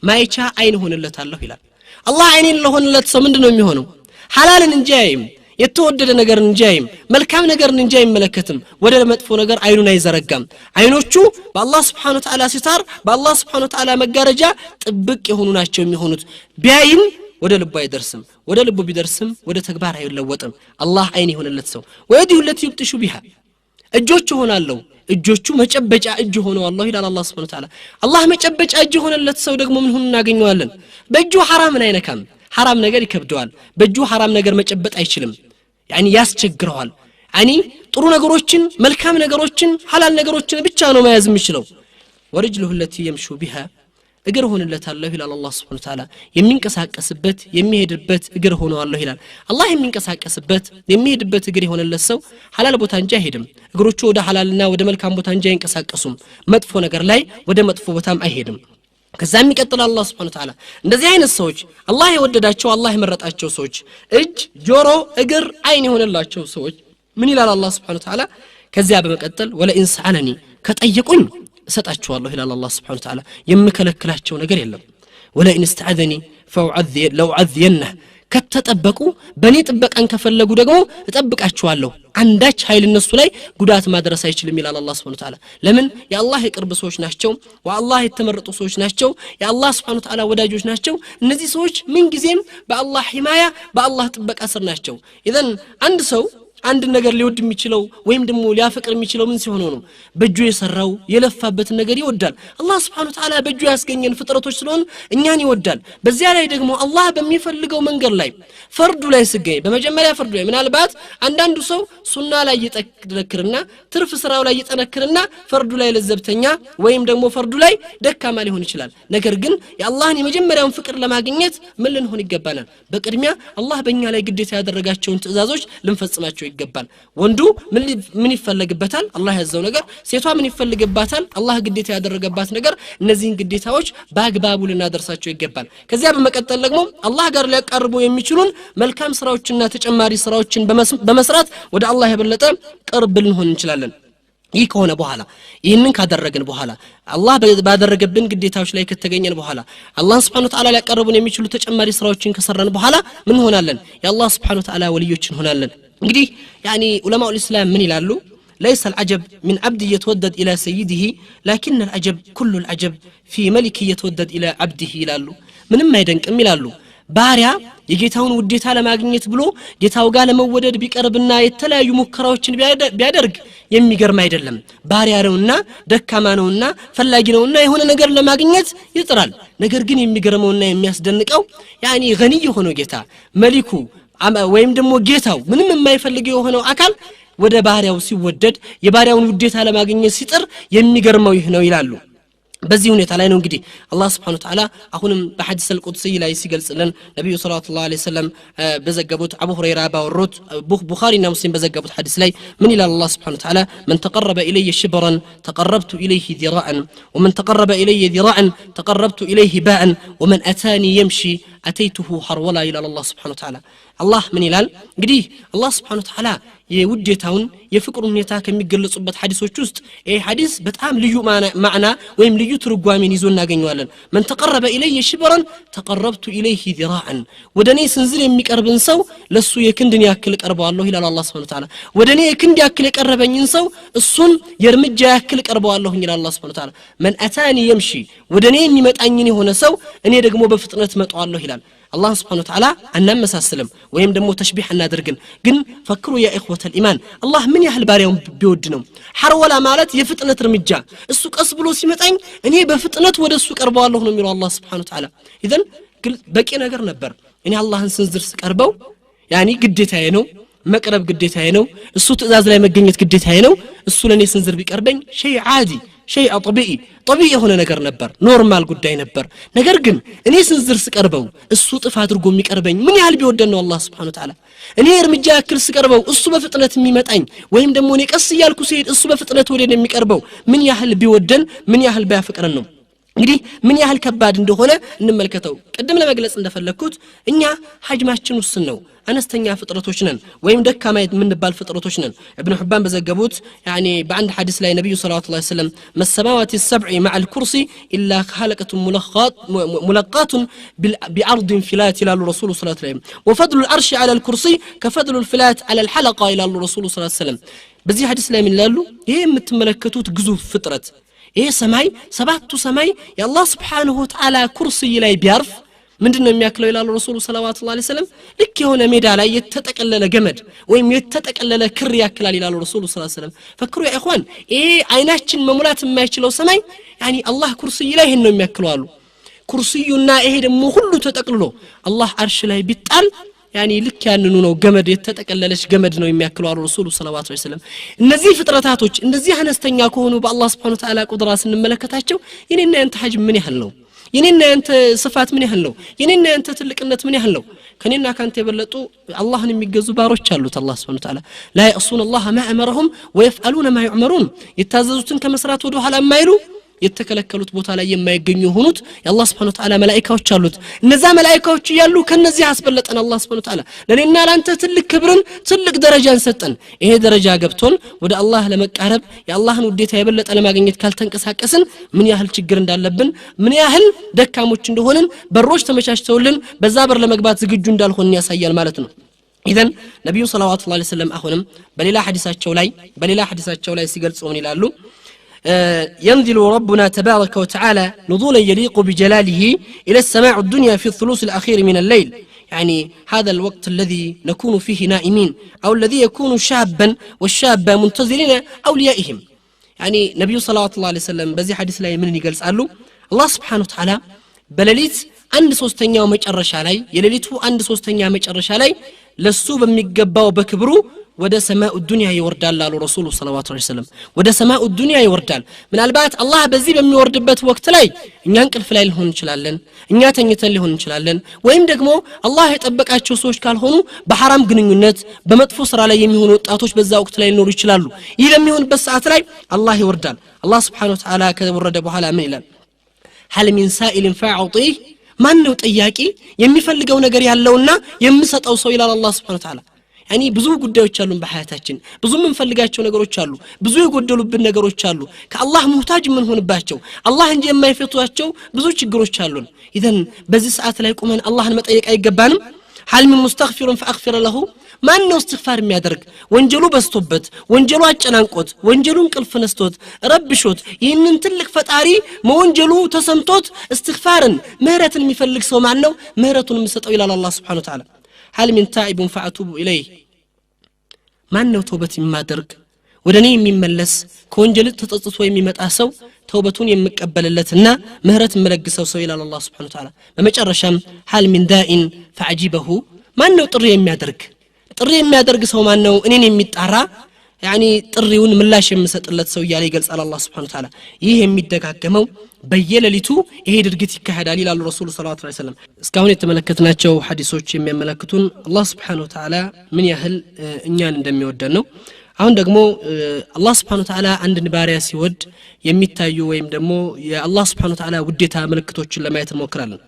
ማይቻ አይን ሆነለታለሁ ይላል አላህ አይኔን ለሆነለት ሰው ምንድነው የሚሆነው ሐላልን እንጂ አይም የተወደደ ነገር እንጂ አይም መልካም ነገር እንጂ አይመለከትም ወደ መጥፎ ነገር አይኑን አይዘረጋም አይኖቹ በአላህ Subhanahu Wa Ta'ala ሲታር በአላህ Subhanahu Wa Ta'ala መጋረጃ ጥብቅ የሆኑ ናቸው የሚሆኑት ቢያይም ወደ ልቡ አይደርስም ወደ ልቡ ቢደርስም ወደ ተግባር አይለወጥም አላህ አይን የሆነለት ሰው ወይዲሁ التي يبطش بها እጆቹ ሆናለው እጆቹ መጨበጫ እጅ ሆነው አላህ ይላል አላህ Subhanahu Wa Ta'ala አላህ መጨበጫ እጅ ሆነለት ሰው ደግሞ ምን ሆነ እናገኘዋለን በእጁ ሐራምን አይነካም ሐራም ነገር ይከብደዋል በእጁ ሐራም ነገር መጨበጥ አይችልም يعني ያስቸግረዋል يعني ጥሩ ነገሮችን መልካም ነገሮችን ሐላል ነገሮችን ብቻ ነው መያዝ የሚችለው ورجله التي يمشي بها እግር ሆነለታለሁ ይላል አላህ Subhanahu Wa Ta'ala የሚንቀሳቀስበት የሚሄድበት እግር ሆነው አላህ ይላል አላህ የሚንቀሳቀስበት የሚሄድበት እግር የሆነለት ሰው ሐላል ቦታ እንጂ አይሄድም እግሮቹ ወደ ሐላልና ወደ መልካም ቦታ እንጂ አይንቀሳቀሱም መጥፎ ነገር ላይ ወደ መጥፎ ቦታም አይሄድም ከዛም ይቀጥላል አላህ Subhanahu Wa Ta'ala እንደዚህ አይነት ሰዎች አላህ የወደዳቸው አላህ የመረጣቸው ሰዎች እጅ ጆሮ እግር አይን የሆነላቸው ሰዎች ምን ይላል አላህ Subhanahu Wa Ta'ala ከዚያ በመቀጠል ወለኢን ሰአለኒ ከጠየቁኝ እሰጣቸዋለሁ ይላል አላህ Subhanahu Wa Ta'ala የምከለክላቸው ነገር የለም ወለኢን استعذني فأعذينه ከተጠበቁ በኔ ጥበቃን ከፈለጉ ደግሞ እጠብቃቸዋለሁ አንዳች ኃይል እነሱ ላይ ጉዳት ማድረስ አይችልም ይላል አላህ Subhanahu Wa Ta'ala ለምን የአላህ የቅርብ ሰዎች ናቸው ወአላህ የተመረጡ ሰዎች ናቸው የአላህ Subhanahu Wa Ta'ala ወዳጆች ናቸው እነዚህ ሰዎች ምን ጊዜም በአላህ ሂማያ በአላህ ጥበቃ ስር ናቸው ኢዘን አንድ ሰው አንድ ነገር ሊወድ የሚችለው ወይም ደግሞ ሊያፈቅር የሚችለው ምን ሲሆን ነው በእጁ የሰራው የለፋበት ነገር ይወዳል አላህ Subhanahu Wa Ta'ala በእጁ ያስገኘን ፍጥረቶች ስለሆነ እኛን ይወዳል በዚያ ላይ ደግሞ አላህ በሚፈልገው መንገድ ላይ ፈርዱ ላይ ሲገኝ በመጀመሪያ ፈርዱ ላይ ምናልባት አንዳንዱ ሰው ሱና ላይ ይጠነክርና ትርፍ ስራው ላይ ይጠነክርና ፈርዱ ላይ ለዘብተኛ ወይም ደግሞ ፈርዱ ላይ ደካማ ሊሆን ይችላል ነገር ግን የአላህን የመጀመሪያውን ፍቅር ለማግኘት ምን ልንሆን ይገባናል በቅድሚያ አላህ በእኛ ላይ ግዴታ ያደረጋቸውን ትእዛዞች ልንፈጽማቸው ይገባል ወንዱ ምን ይፈልግበታል አላህ ያዘው ነገር ሴቷ ምን ይፈልግባታል አላህ ግዴታ ያደረገባት ነገር እነዚህን ግዴታዎች በአግባቡ ልናደርሳቸው ይገባል ከዚያ በመቀጠል ደግሞ አላህ ጋር ሊያቀርቡ የሚችሉን መልካም ስራዎችና ተጨማሪ ስራዎችን በመስራት ወደ አላህ የበለጠ ቅርብ ልንሆን እንችላለን ይህ ከሆነ በኋላ ይህንን ካደረግን በኋላ አላህ ባደረገብን ግዴታዎች ላይ ከተገኘን በኋላ አላህ Subhanahu Wa Ta'ala ሊያቀርቡን የሚችሉ ተጨማሪ ስራዎችን ከሰራን በኋላ ምን ሆናለን የአላህ Subhanahu Wa Ta'ala ወልዮች እንሆናለን እንግዲህ يعني علماء الإسلام من ይላሉ ليس العجب من عبد يتودد إلى سيده لكن العجب كل العجب في ملك يتودد إلى عبده ይላሉ ምንም አይደንቅም ይላሉ ባሪያ የጌታውን ውዴታ ለማግኘት ብሎ ጌታው ጋር ለመወደድ ቢቀርብና የተለያዩ ሙከራዎችን ቢያደርግ የሚገርም አይደለም ባሪያ ነውና ደካማ ነውና ፈላጊ ነውና የሆነ ነገር ለማግኘት ይጥራል ነገር ግን የሚገርመውና የሚያስደንቀው يعني غني ሆኖ ጌታ መሊኩ ወይም ደግሞ ጌታው ምንም የማይፈልገው የሆነው አካል ወደ ባሪያው ሲወደድ የባሪያውን ውዴታ ለማግኘት ሲጥር የሚገርመው ይህ ነው ይላሉ በዚህ ሁኔታ ላይ ነው እንግዲህ አላህ Subhanahu Wa Ta'ala አሁንም በሐዲስ አልቁድሲ ላይ ሲገልጽልን ነብዩ ሰለላሁ ዐለይሂ ወሰለም በዘገቡት አቡ ሁረይራ ባወሩት ቡኻሪና ሙስሊም በዘገቡት ሐዲስ ላይ ምን ይላል አላህ Subhanahu Wa Ta'ala من تقرب الي شبرا تقربت اليه ذراعا ومن تقرب الي ذراعا تقربت اليه باعا ومن اتاني يمشي اتيته حرولا الى الله سبحانه وتعالى الله من ይላል እንግዲህ አላህ Subhanahu Wa Ta'ala የውዴታውን የፍቅሩን ሁኔታ ከሚገለጹበት ሐዲሶች ውስጥ ይሄ ሐዲስ በጣም ልዩ ማዕና ወይም ልዩ ትርጓሜን ይዞ እናገኘዋለን من تقرب الي شبرا تقربت اليه ذراعا ወደኔ ስንዝር የሚቀርብን ሰው ለሱ የክንድን ያክል ቀርበዋለሁ ይላል አላህ Subhanahu Wa Ta'ala ወደኔ የክንድ ያክል የቀረበኝን ሰው እሱን የርምጃ ያክል ቀርበዋለሁ ይላል አላህ Subhanahu Wa Ta'ala من اتاني يمشي ወደኔ የሚመጣኝን የሆነ ሰው እኔ ደግሞ በፍጥነት መጣዋለሁ ይላል الله سبحانه وتعالى አናመሳስልም ወይም ደግሞ ተሽቢህ እናደርግን ግን ፈክሩ ያ ኢኽወተ الإيمان الله ምን ያህል ባሪያውን ቢወድ ነው ሐርወላ ማለት የፍጥነት እርምጃ እሱ ቀስ ብሎ ሲመጣኝ እኔ በፍጥነት ወደሱ ቀርበዋለሁ ነው የሚለው አላህ Subhanahu Wa Ta'ala ኢዘን በቂ ነገር ነበር እኔ አላህን ስንዝር ስቀርበው ያኒ ግዴታዬ ነው መቅረብ ግዴታዬ ነው እሱ ትእዛዝ ላይ መገኘት ግዴታዬ ነው እሱ ለኔ ስንዝር ቢቀርበኝ شيء عادي شيء طبيعي የሆነ ነገር ነበር ኖርማል ጉዳይ ነበር ነገር ግን እኔ ስንዝር ስቀርበው እሱ ጥፍ አድርጎ የሚቀርበኝ ምን ያህል ቢወደን ነው አላህ Subhanahu Wa Ta'ala እኔ እርምጃ ያክል ስቀርበው እሱ በፍጥነት የሚመጣኝ ወይም ደግሞ እኔ ቀስ እያልኩ ሲሄድ እሱ በፍጥነት ወደ እኔ የሚቀርበው ምን ያህል ቢወደን ምን ያህል ባያፈቅረን ነው እንግዲህ ምን ያህል ከባድ እንደሆነ እንመልከተው ቀደም ለመግለጽ እንደፈለኩት እኛ ሐጅማችን ውስን ነው አነስተኛ ፍጥረቶች ነን ወይም ደካማ የምንባል ፍጥረቶች ነን ابن حبان በዘገቡት يعني በአንድ ሐዲስ ላይ ነብዩ ሰለላሁ ዐለይሂ ወሰለም السماوات السبع مع الكرسي الا خلقة ملقات بعرض فلات الى الرسول صلى الله عليه وسلم وفضل العرش على الكرسي كفضل الفلات على الحلقة الى الرسول صلى الله عليه وسلم በዚህ ሐዲስ ላይ ምን ይላሉ ይሄ የምትመለከቱት ግዙፍ ፍጥረት ይሄ ሰማይ ሰባቱ ሰማይ የአላህ Subhanahu Wa Ta'ala ኩርሲ ላይ ቢያርፍ ምንድነው የሚያክለው ይላል ረሱሉ ሰለላሁ ዐለይሂ ወሰለም ልክ የሆነ ሜዳ ላይ የተጠቀለለ ገመድ ወይም የተጠቀለለ ክር ያክላል ይላል ረሱሉ ሰለላሁ ዐለይሂ ወሰለም ፈክሩ ያ ኢኽዋን ይሄ አይናችን መሙላት የማይችለው ሰማይ ያኒ አላህ ኩርሲ ላይ ነው የሚያክለው አሉ ኩርሲዩና ይሄ ደግሞ ሁሉ ተጠቅልሎ አላህ አርሽ ላይ ቢጣል ያኒ ልክ ያንኑ ነው ገመድ የተጠቀለለች ገመድ ነው የሚያክለው አሉ ረሱሉ ሰለላሁ ዐለይሂ ወሰለም እነዚህ ፍጥረታቶች እንደዚህ አነስተኛ ከሆኑ በአላህ Subhanahu Wa Ta'ala ቁድራ ስንመለከታቸው የኔና ያንተ ሐጅም ምን ያህል ነው የኔና ያንተ ስፋት ምን ያህል ነው የኔና ያንተ ትልቅነት ምን ያህል ነው ከኔና ካንተ የበለጡ አላህን የሚገዙ ባሮች አሉት አላህ Subhanahu Wa Ta'ala لا يعصون الله ما أمرهم ويفعلون ما يؤمرون يتعززون كما سرات ወደ ኋላ የማይሉ የተከለከሉት ቦታ ላይ የማይገኙ ሆኑት የአላህ Subhanahu Wa Ta'ala መላእክቶች አሉት እነዛ መላእክቶች ያሉ ከነዚህ አስበለጠን አላህ Subhanahu Wa Ta'ala ለኔና ላንተ ትልቅ ክብርን ትልቅ ደረጃን ሰጠን ይሄ ደረጃ ገብቶን ወደ አላህ ለመቃረብ የአላህን ውዴታ የበለጠ ለማግኘት ካልተንቀሳቀስን ምን ያህል ችግር እንዳለብን ምን ያህል ደካሞች እንደሆነን በሮች ተመቻችተውልን በዛ በር ለመግባት ዝግጁ እንዳልሆን ያሳያል ማለት ነው ኢዘን ነብዩ ሰለላሁ ዐለይሂ ወሰለም አሁንም በሌላ ሐዲሳቸው ላይ ሲገልጹ ምን ይላሉ ينزل ربنا تبارك وتعالى نزولا يليق بجلاله إلى السماء الدنيا في الثلث الأخير من الليل يعني هذا الوقت الذي نكون فيه نائمين أو الذي يكون شابا والشابة منتظرين أوليائهم يعني نبي صلى الله عليه وسلم بزي حديث لا يمنني قال سألوا الله سبحانه وتعالى بلليت عند سوستنيا ومجرش علي يلليته عند سوستنيا مجرش علي لسو بميقباو بكبرو ወደ ሰማኡ ዱንያ ይወርዳል አሉ ረሱሉ ሰለላሁ ዐለይሂ ወሰለም ወደ ሰማኡ ዱንያ ይወርዳል ምናልባት አላህ በዚህ በሚወርድበት ወቅት ላይ እኛ እንቅልፍ ላይ ሊሆን ይችላልን እኛ ተኝተን ሊሆን ይችላልን ወይም ደግሞ አላህ የጠበቃቸው ሰዎች ካልሆኑ በሐራም ግንኙነት በመጥፎ ስራ ላይ የሚሆኑ ወጣቶች በዛ ወቅት ላይ ሊኖሩ ይችላሉ ይህ ለሚሆንበት ሰዓት ላይ አላህ ይወርዳል አላህ Subhanahu Wa Ta'ala ከወረደ በኋላ ምን ይላል هل من سائل فاعطيه ማን ነው ጠያቂ የሚፈልገው ነገር ያለውና የሚሰጠው ሰው ይላል አላህ Subhanahu Wa Ta'ala يعني ብዙ ጉዳዮች አሉን በሐያታችን ብዙ ምንፈልጋቸው ነገሮች አሉ ብዙ የጎደሉብን ነገሮች አሉ ከአላህ ሙህታጅ ምን ሆንባቸው አላህ እንጂ የማይፈቷቸው ብዙ ችግሮች አሉን ኢዘን በዚህ ሰዓት ላይ ቆመን አላህን መጠየቅ አይገባንም هل من مستغفر فاغفر له ማን ነው استغفار የሚያደርግ ወንጀሉ በስቶበት ወንጀሉ አጨናንቆት ወንጀሉን እንቅልፍ ነስቶት ረብሾት ይህንን ትልቅ ፈጣሪ መወንጀሉ ተሰምቶት استغفارን ምህረትን የሚፈልግ ሰው ማን ነው ምህረቱን የሚሰጠው ይላል አላህ Subhanahu Wa Ta'ala هل من تائب فأتوب إليه ማን ነው ተውበት የሚያደርግ ወደኔ የሚመለስ ከወንጀል ተጸጽቶ የሚመጣ ሰው ተውበቱን የሚቀበልለትና ምህረት የሚለግሰው ሰው ይላል አላህ Subhanahu Wa Ta'ala በመጨረሻም هل من داء فعجبه ማን ነው ጥሪ የሚያደርግ ሰው ማን ነው እኔን የሚጣራ يعني ጥሪውን ምላሽ የሚሰጥለት ሰው ይያለ ይገልጻል አላህ Subhanahu Wa Ta'ala ይሄ የሚደጋገመው በየለሊቱ ይሄ ድርጊት ይካሄዳል ይላል ረሱሉ ሰለላሁ ዐለይሂ ወሰለም እስካሁን የተመለከትናቸው ሐዲሶች የሚያመለክቱን አላህ Subhanahu Wa Ta'ala ምን ያህል እኛን እንደሚወደን ነው አሁን ደግሞ አላህ Subhanahu Wa Ta'ala አንድን ባሪያ ሲወድ የሚታዩ ወይም ደግሞ የአላህ Subhanahu Wa Ta'ala ውዴታ ምልክቶችን ለማየት እንሞክራለን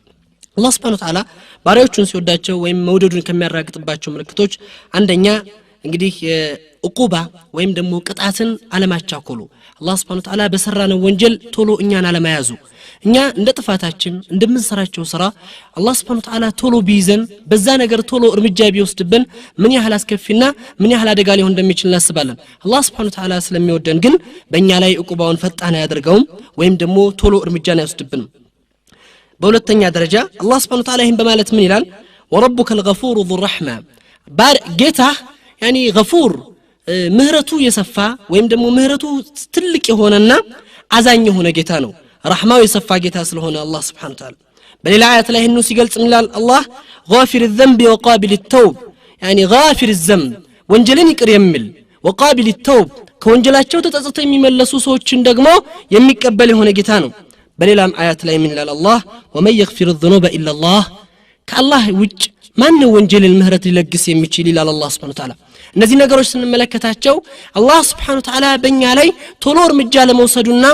አላህ Subhanahu Wa Ta'ala ባሪያዎቹን ሲወዳቸው ወይም መውደዱን ከሚያረጋግጥባቸው ምልክቶች አንደኛ እንግዲህ ዑቁባ ወይም ደግሞ ቅጣትን አለማቻኮሉ አላህ Subhanahu Wa Ta'ala በሰራነው ወንጀል ቶሎ እኛን አለማያዙ እኛ እንደ ጥፋታችን እንደምንሰራቸው ስራ አላህ Subhanahu Wa Ta'ala ቶሎ ቢይዘን በዛ ነገር ቶሎ እርምጃ ቢወስድብን ምን ያህል አስከፊና ምን ያህል አደጋ ሊሆን እንደሚችል እናስባለን አላህ Subhanahu Wa Ta'ala ስለሚወደን ግን በእኛ ላይ ዑቁባውን ፈጣን ያደርገውም ወይም ደግሞ ቶሎ እርምጃን አይወስድብንም በሁለተኛ ደረጃ አላህ Subhanahu Wa Ta'ala ይህን በማለት ምን ይላል ወረቡከ الغفور ذو الرحمة ጌታ يعني غفور ምህረቱ የሰፋ ወይም ደግሞ ምህረቱ ትልቅ የሆነና አዛኝ የሆነ ጌታ ነው ረህማው የሰፋ ጌታ ስለሆነ አላህ Subhanahu Wa Ta'ala በሌላ አያት ላይ ነው ሲገልጽ ይላል አላህ غافر الذنب وقابل التوب يعني غافر الذنب ወንጀልን ይቅር የሚል وقابل التوب ከወንጀላቸው ተጸጽተው የሚመለሱ ሰዎችን ደግሞ የሚቀበል የሆነ ጌታ ነው በሌላም አያት ላይ ምን ይላል አላህ ومن يغفر الذنوب الا الله ከአላህ ውጭ ማን ነው ወንጀልን ምህረት ሊለግስ የሚችል ይላል አላህ Subhanahu Wa Ta'ala እነዚህ ነገሮች ስንመለከታቸው አላህ Subhanahu Wa Ta'ala በእኛ ላይ ቶሎ እርምጃ ለመውሰዱና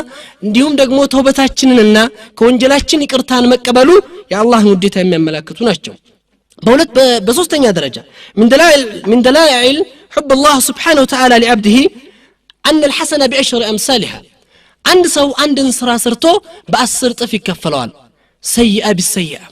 እንዲሁም ደግሞ ተውበታችንንና ከወንጀላችን ይቅርታን መቀበሉ የአላህን ውዴታ የሚያመለክቱ ናቸው በሶስተኛ ደረጃ من دلائل حب الله سبحانه وتعالى لعبده أن الحسنة بعشر أمثالها عند سو عندن ስራ ሰርቶ በ10 ጥፍ ይከፈለዋል ሰይአ بالسيئة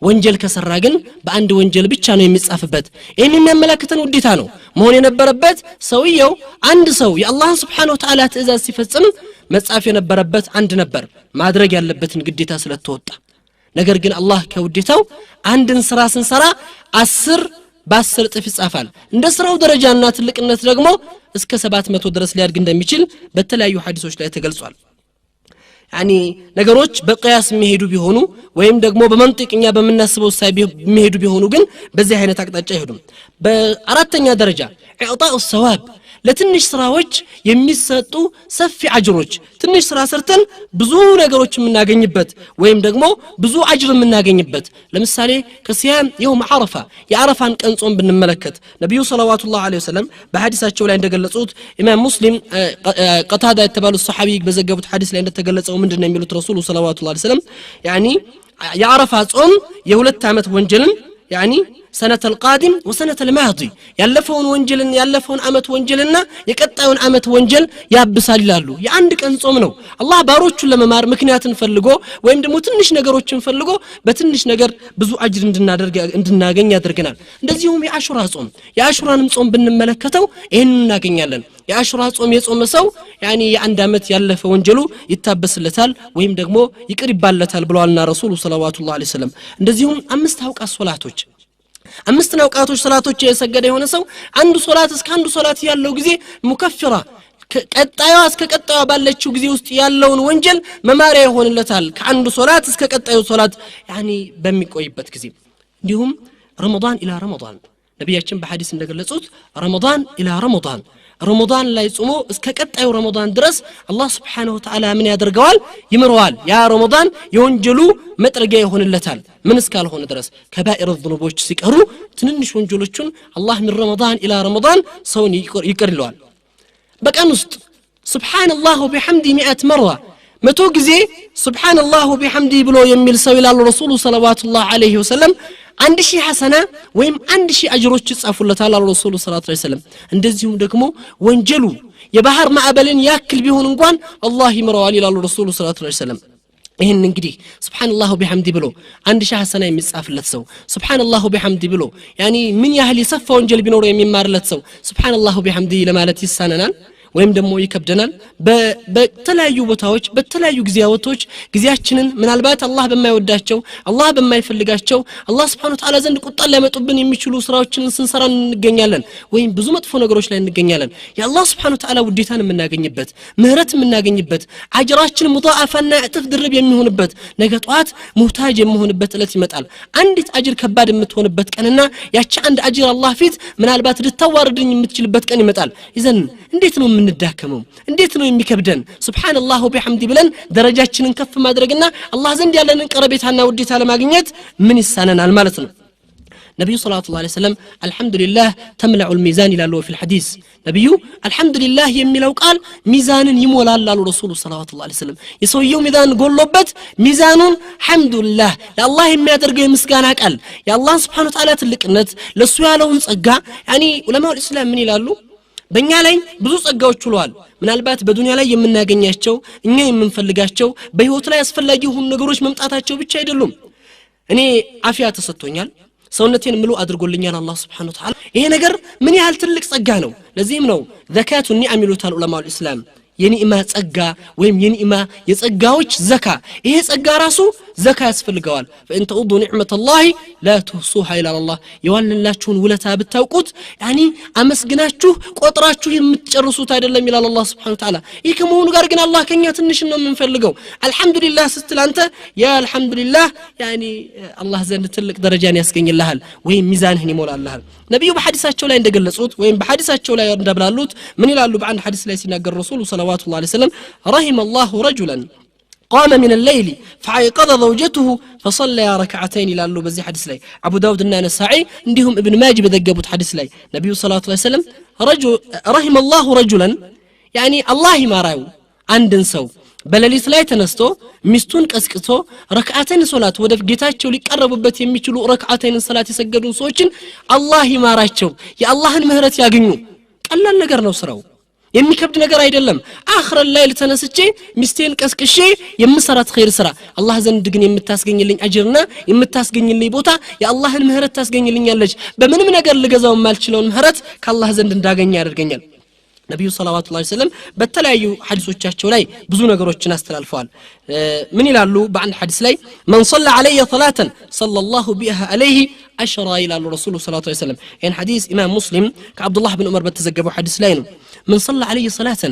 ወንጀል ከሰራ ግን በአንድ ወንጀል ብቻ ነው የሚጻፍበት ይሄን የሚያመለክተን ውዴታ ነው መሆን የነበረበት ሰውየው አንድ ሰው የአላህ Subhanahu Wa Ta'ala ትእዛዝ ሲፈጽም መጻፍ የነበረበት አንድ ነበር ማድረግ ያለበትን ግዴታ ስለተወጣ ነገር ግን አላህ ከውዴታው አንድን ስራ ስንሰራ 10 በ10 ጥፍ ይጻፋል እንደ ስራው ደረጃና ትልቅነት ደግሞ እስከ 700 ድረስ ሊያድግ እንደሚችል በተለያዩ ሐዲሶች ላይ ተገልጿል يعني ነገሮች በቂያስ የሚሄዱ ቢሆኑ ወይም ደግሞ በመንጥቅኛ በመናስበው ሳይ የሚሄዱ ቢሆኑ ግን በዚህ አይነት አቅጣጫ ይሄዱም በአራተኛ ደረጃ ኢዕጣኡ الثواب ለትንሽ ስራዎች የሚሰጡ ሰፊ አጅሮች ትንሽ ስራ ሰርተን ብዙ ነገሮች የምናገኝበት ወይም ደግሞ ብዙ አጅር የምናገኝበት ለምሳሌ ከሲያም يوم عرفه የአረፋን ቀን ጾም ብንመለከት ነብዩ ሰለላሁ ዐለይሂ ወሰለም በሐዲሳቸው ላይ እንደገለጹት ኢማም ሙስሊም ቀታዳ የተባሉ ሱሐቢ በዘገቡት ሐዲስ ላይ እንደተገለጸው ምንድነው የሚሉት ረሱሉ ሰለላሁ ዐለይሂ ወሰለም ያኒ የአረፋ ጾም የሁለት ዓመት ወንጀልን ያኒ سنة القادم وسنة الماضي ያለፈውን ወንጀልን ያለፈውን አመት ወንጀልና የቀጣዩን አመት ወንጀል ያብሳል ይላሉ የአንድ ቀን ጾም ነው አላህ ባሮቹን ለመማር ምክንያትን ፈልጎ ወይም ደግሞ ትንሽ ነገሮችን ፈልጎ በትንሽ ነገር ብዙ አጅር እንድናገኝ ያደርገናል እንደዚሁም የአሹራንም ጾም ብንመለከተው ይሄንን እናገኛለን የአሹራ ጾም የጾመ ሰው ያኒ የአንድ አመት ያለፈ ወንጀሉ ይታበስለታል ወይም ደግሞ ይቅር ይባልለታል ብለዋልና ረሱሉ ሰለላሁ ዐለይሂ ወሰለም እንደዚሁም አምስት አውቃት ሶላቶች አምስት አውቃቶች ሶላቶች የሰገደ የሆነ ሰው አንዱ ሶላት እስከ አንዱ ሶላት ያለው ጊዜ ሙከፍራ ቀጣዩ እስከ ቀጣዩ ባለችው ጊዜ ውስጥ ያለውን ወንጀል መማሪያ ይሆንለታል ከአንዱ ሶላት እስከ ቀጣዩ ሶላት ያኒ በሚቆይበት ጊዜ እንዲሁም ረመዳን ኢላ ረመዳን ነብያችን በሐዲስ እንደገለጹት ረመዳን ኢላ ረመዳን ላይ ጾሞ እስከ ቀጣዩ ረመዳን ድረስ አላህ Subhanahu Wa Ta'ala ምን ያደርገዋል ይምረዋል ያ ረመዳን የወንጀሉ መጥረጊያ ይሆንለታል ምን እስካልሆነ ድረስ ከባኢር الذنوبዎች ሲቀሩ ትንንሽ ወንጀሎችን አላህ من ረመዳን ኢላ ረመዳን ሰውን ይቅር ይለዋል በቀን ውስጥ ሱብሃንአላህ ወቢሐምዲ 100 መራ መቶ ጊዜ ሱብሃንአላህ ወቢሐምዲ ብሎ የሚል ሰው ይላል ረሱሉ ሰለላሁ ዐለይሂ ወሰለም 1000 ሐሰና ወይም 1000 አጅሮች ይጻፉለታል አለ ረሱሉ ሰለላሁ ዐለይሂ ወሰለም እንደዚሁም ደግሞ ወንጀሉ የባህር ማዕበልን ያክል ቢሆን እንኳን አላህ ይምረዋል ይላል ረሱሉ ሰለላሁ ዐለይሂ ወሰለም ይሄን እንግዲህ ሱብሃንአላህ ወቢሐምዲ ብሎ 1000 ሐሰና የሚጻፍለት ሰው ሱብሃንአላህ ወቢሐምዲ ብሎ ያኒ ምን ያህል የሰፋ ወንጀል ቢኖር የሚማርለት ሰው ሱብሃንአላህ ወቢሐምዲ ለማለት ይሳነናል ወይም ደግሞ ይከብደናል በተለያዩ ቦታዎች በተለያዩ ግዚያቶች ግዚያችንን ምናልባት አላህ በማይወዳቸው አላህ በማይፈልጋቸው አላህ Subhanahu Wa Ta'ala ዘንድ ቁጣን ሊያመጡብን የሚችሉ ስራዎችን ስንሰራ እንገኛለን ወይም ብዙ መጥፎ ነገሮች ላይ እንገኛለን የአላህ Subhanahu Wa Ta'ala ውዴታን የምናገኝበት ምህረት የምናገኝበት አጅራችን ሙጣአፈና እጥፍ ድርብ የሚሆንበት ነገ ጧት ሙህታጅ የሚሆንበት እለት ይመጣል አንዲት አጅር ከባድ የምትሆንበት ቀንና ያቺ አንድ አጅር አላህ ፊት ምናልባት ልታዋርድኝ የምትችልበት ቀን ይመጣል ይዘን እንዴት ነው የምንዳከመው እንዴት ነው የሚከብደን ሱብሃንአላህ ወቢሐምዲ ብለን ደረጃችንን ከፍ ማድረግና አላህ ዘንድ ያለንን ቀረቤታና ውዴታ ለማግኘት ምን ይሳነናል ማለት ነው ነብዩ ሰለላሁ ዐለይሂ ወሰለም አልহামዱሊላህ ተምለዑ الميزان ይላሉ في الحديث ነብዩ አልহামዱሊላህ የሚለው ቃል ሚዛንን ይሞላል አሉ ረሱሉ ሰለላሁ ዐለይሂ ወሰለም የሰውየው ሚዛን ጎሎበት ሚዛኑን ሐምዱሊላህ ለአላህ የሚያደርገው የምስጋና ቃል የአላህ Subhanahu Wa Ta'ala ትልቅነት ለሱ ያለውን ጸጋ ያኒ ዑለማው እስላም ምን ይላሉ በእኛ ላይ ብዙ ጸጋዎች ሁሏል ምናልባት በዱንያ ላይ የምናገኛቸው እኛ የምንፈልጋቸው በህይወት ላይ አስፈላጊ የሆኑ ነገሮች መምጣታቸው ብቻ አይደሉም እኔ አፊያ ተሰጥቶኛል ሰውነቴን ሙሉ አድርጎልኛል አላህ Subhanahu Wa Ta'ala ይሄ ነገር ምን ያህል ትልቅ ጸጋ ነው ለዚህም ነው ዘካቱ ኒዓም ይሉታል ዑለማው እስላም የኒዕማ ጸጋ ወይም የኒዕማ የጸጋዎች ዘካ ይሄ ጸጋ ራሱ ዘካ ያስፈልገዋል فإن تعودوا نعمة الله لا تحصوها إلا الله የዋልንላችሁን ውለታ ብታውቁት ያኒ አመስግናችሁ ቆጥራችሁ የምትጨርሱት አይደለም ይላል አላህ Subhanahu Wa Ta'ala ይሄ ከመሆኑ ጋር ግን አላህ ከኛ ትንሽ ነው የምንፈልገው አልহামዱሊላህ ስትል አንተ ያ አልহামዱሊላህ ያኒ አላህ ዘንድ ትልቅ ደረጃን ያስገኝልሃል ወይም ሚዛንህን ይሞላልሃል ነብዩ በሐዲሳቸው ላይ እንደገለጹት ወይም በሐዲሳቸው ላይ እንደብላሉት ምን ይላሉ በአንድ ሐዲስ ላይ ሲናገር ረሱሉ ሰለላሁ ዐለይሂ ወሰለም رحم الله رجلا قام من الليل فأيقظ زوجته فصلى ركعتين إلى الله بزي حديث لي أبو داود النسائي عندهم ابن ماجه بذقبوا حديث لي نبي صلى الله عليه وسلم رحم الله رجلا يعني الله ما رايو عند سو በሌሊት ላይ ተነስቶ ሚስቱን ቀስቅሶ ረክዓተን ሶላት ወደ ጌታቸው ሊቀርቡበት የሚችሉ ረክዓተን ሶላት የሰገዱ ሰዎችን አላህ ይማራቸው የአላህን ምህረት ያገኙ ቀላል ነገር ነው ስራው የሚከብድ ነገር አይደለም አኽረ ላይ ተነስቼ ሚስቴን ቀስቅሼ የምሰራት ኸይር ስራ አላህ ዘንድ ግን የምታስገኝልኝ አጅርና የምታስገኝልኝ ቦታ የአላህን ምህረት ታስገኝልኛለች በምንም ነገር ልገዛው ማልችለውን ምህረት ከአላህ ዘንድ እንዳገኝ ያደርገኛል ነብዩ ሰለላሁ ዐለይሂ ወሰለም በተለያዩ ሐዲሶቻቸው ላይ ብዙ ነገሮችን አስተላልፈዋል ምን ይላሉ በአንድ ሐዲስ ላይ من صلى علي صلاه صلى الله بها عليه عشرة الى الرسول صلى الله عليه وسلم ان حديث امام مسلم كعبد الله بن عمر بتزجبوا حديث ላይ ነው من صلى عليه صلاه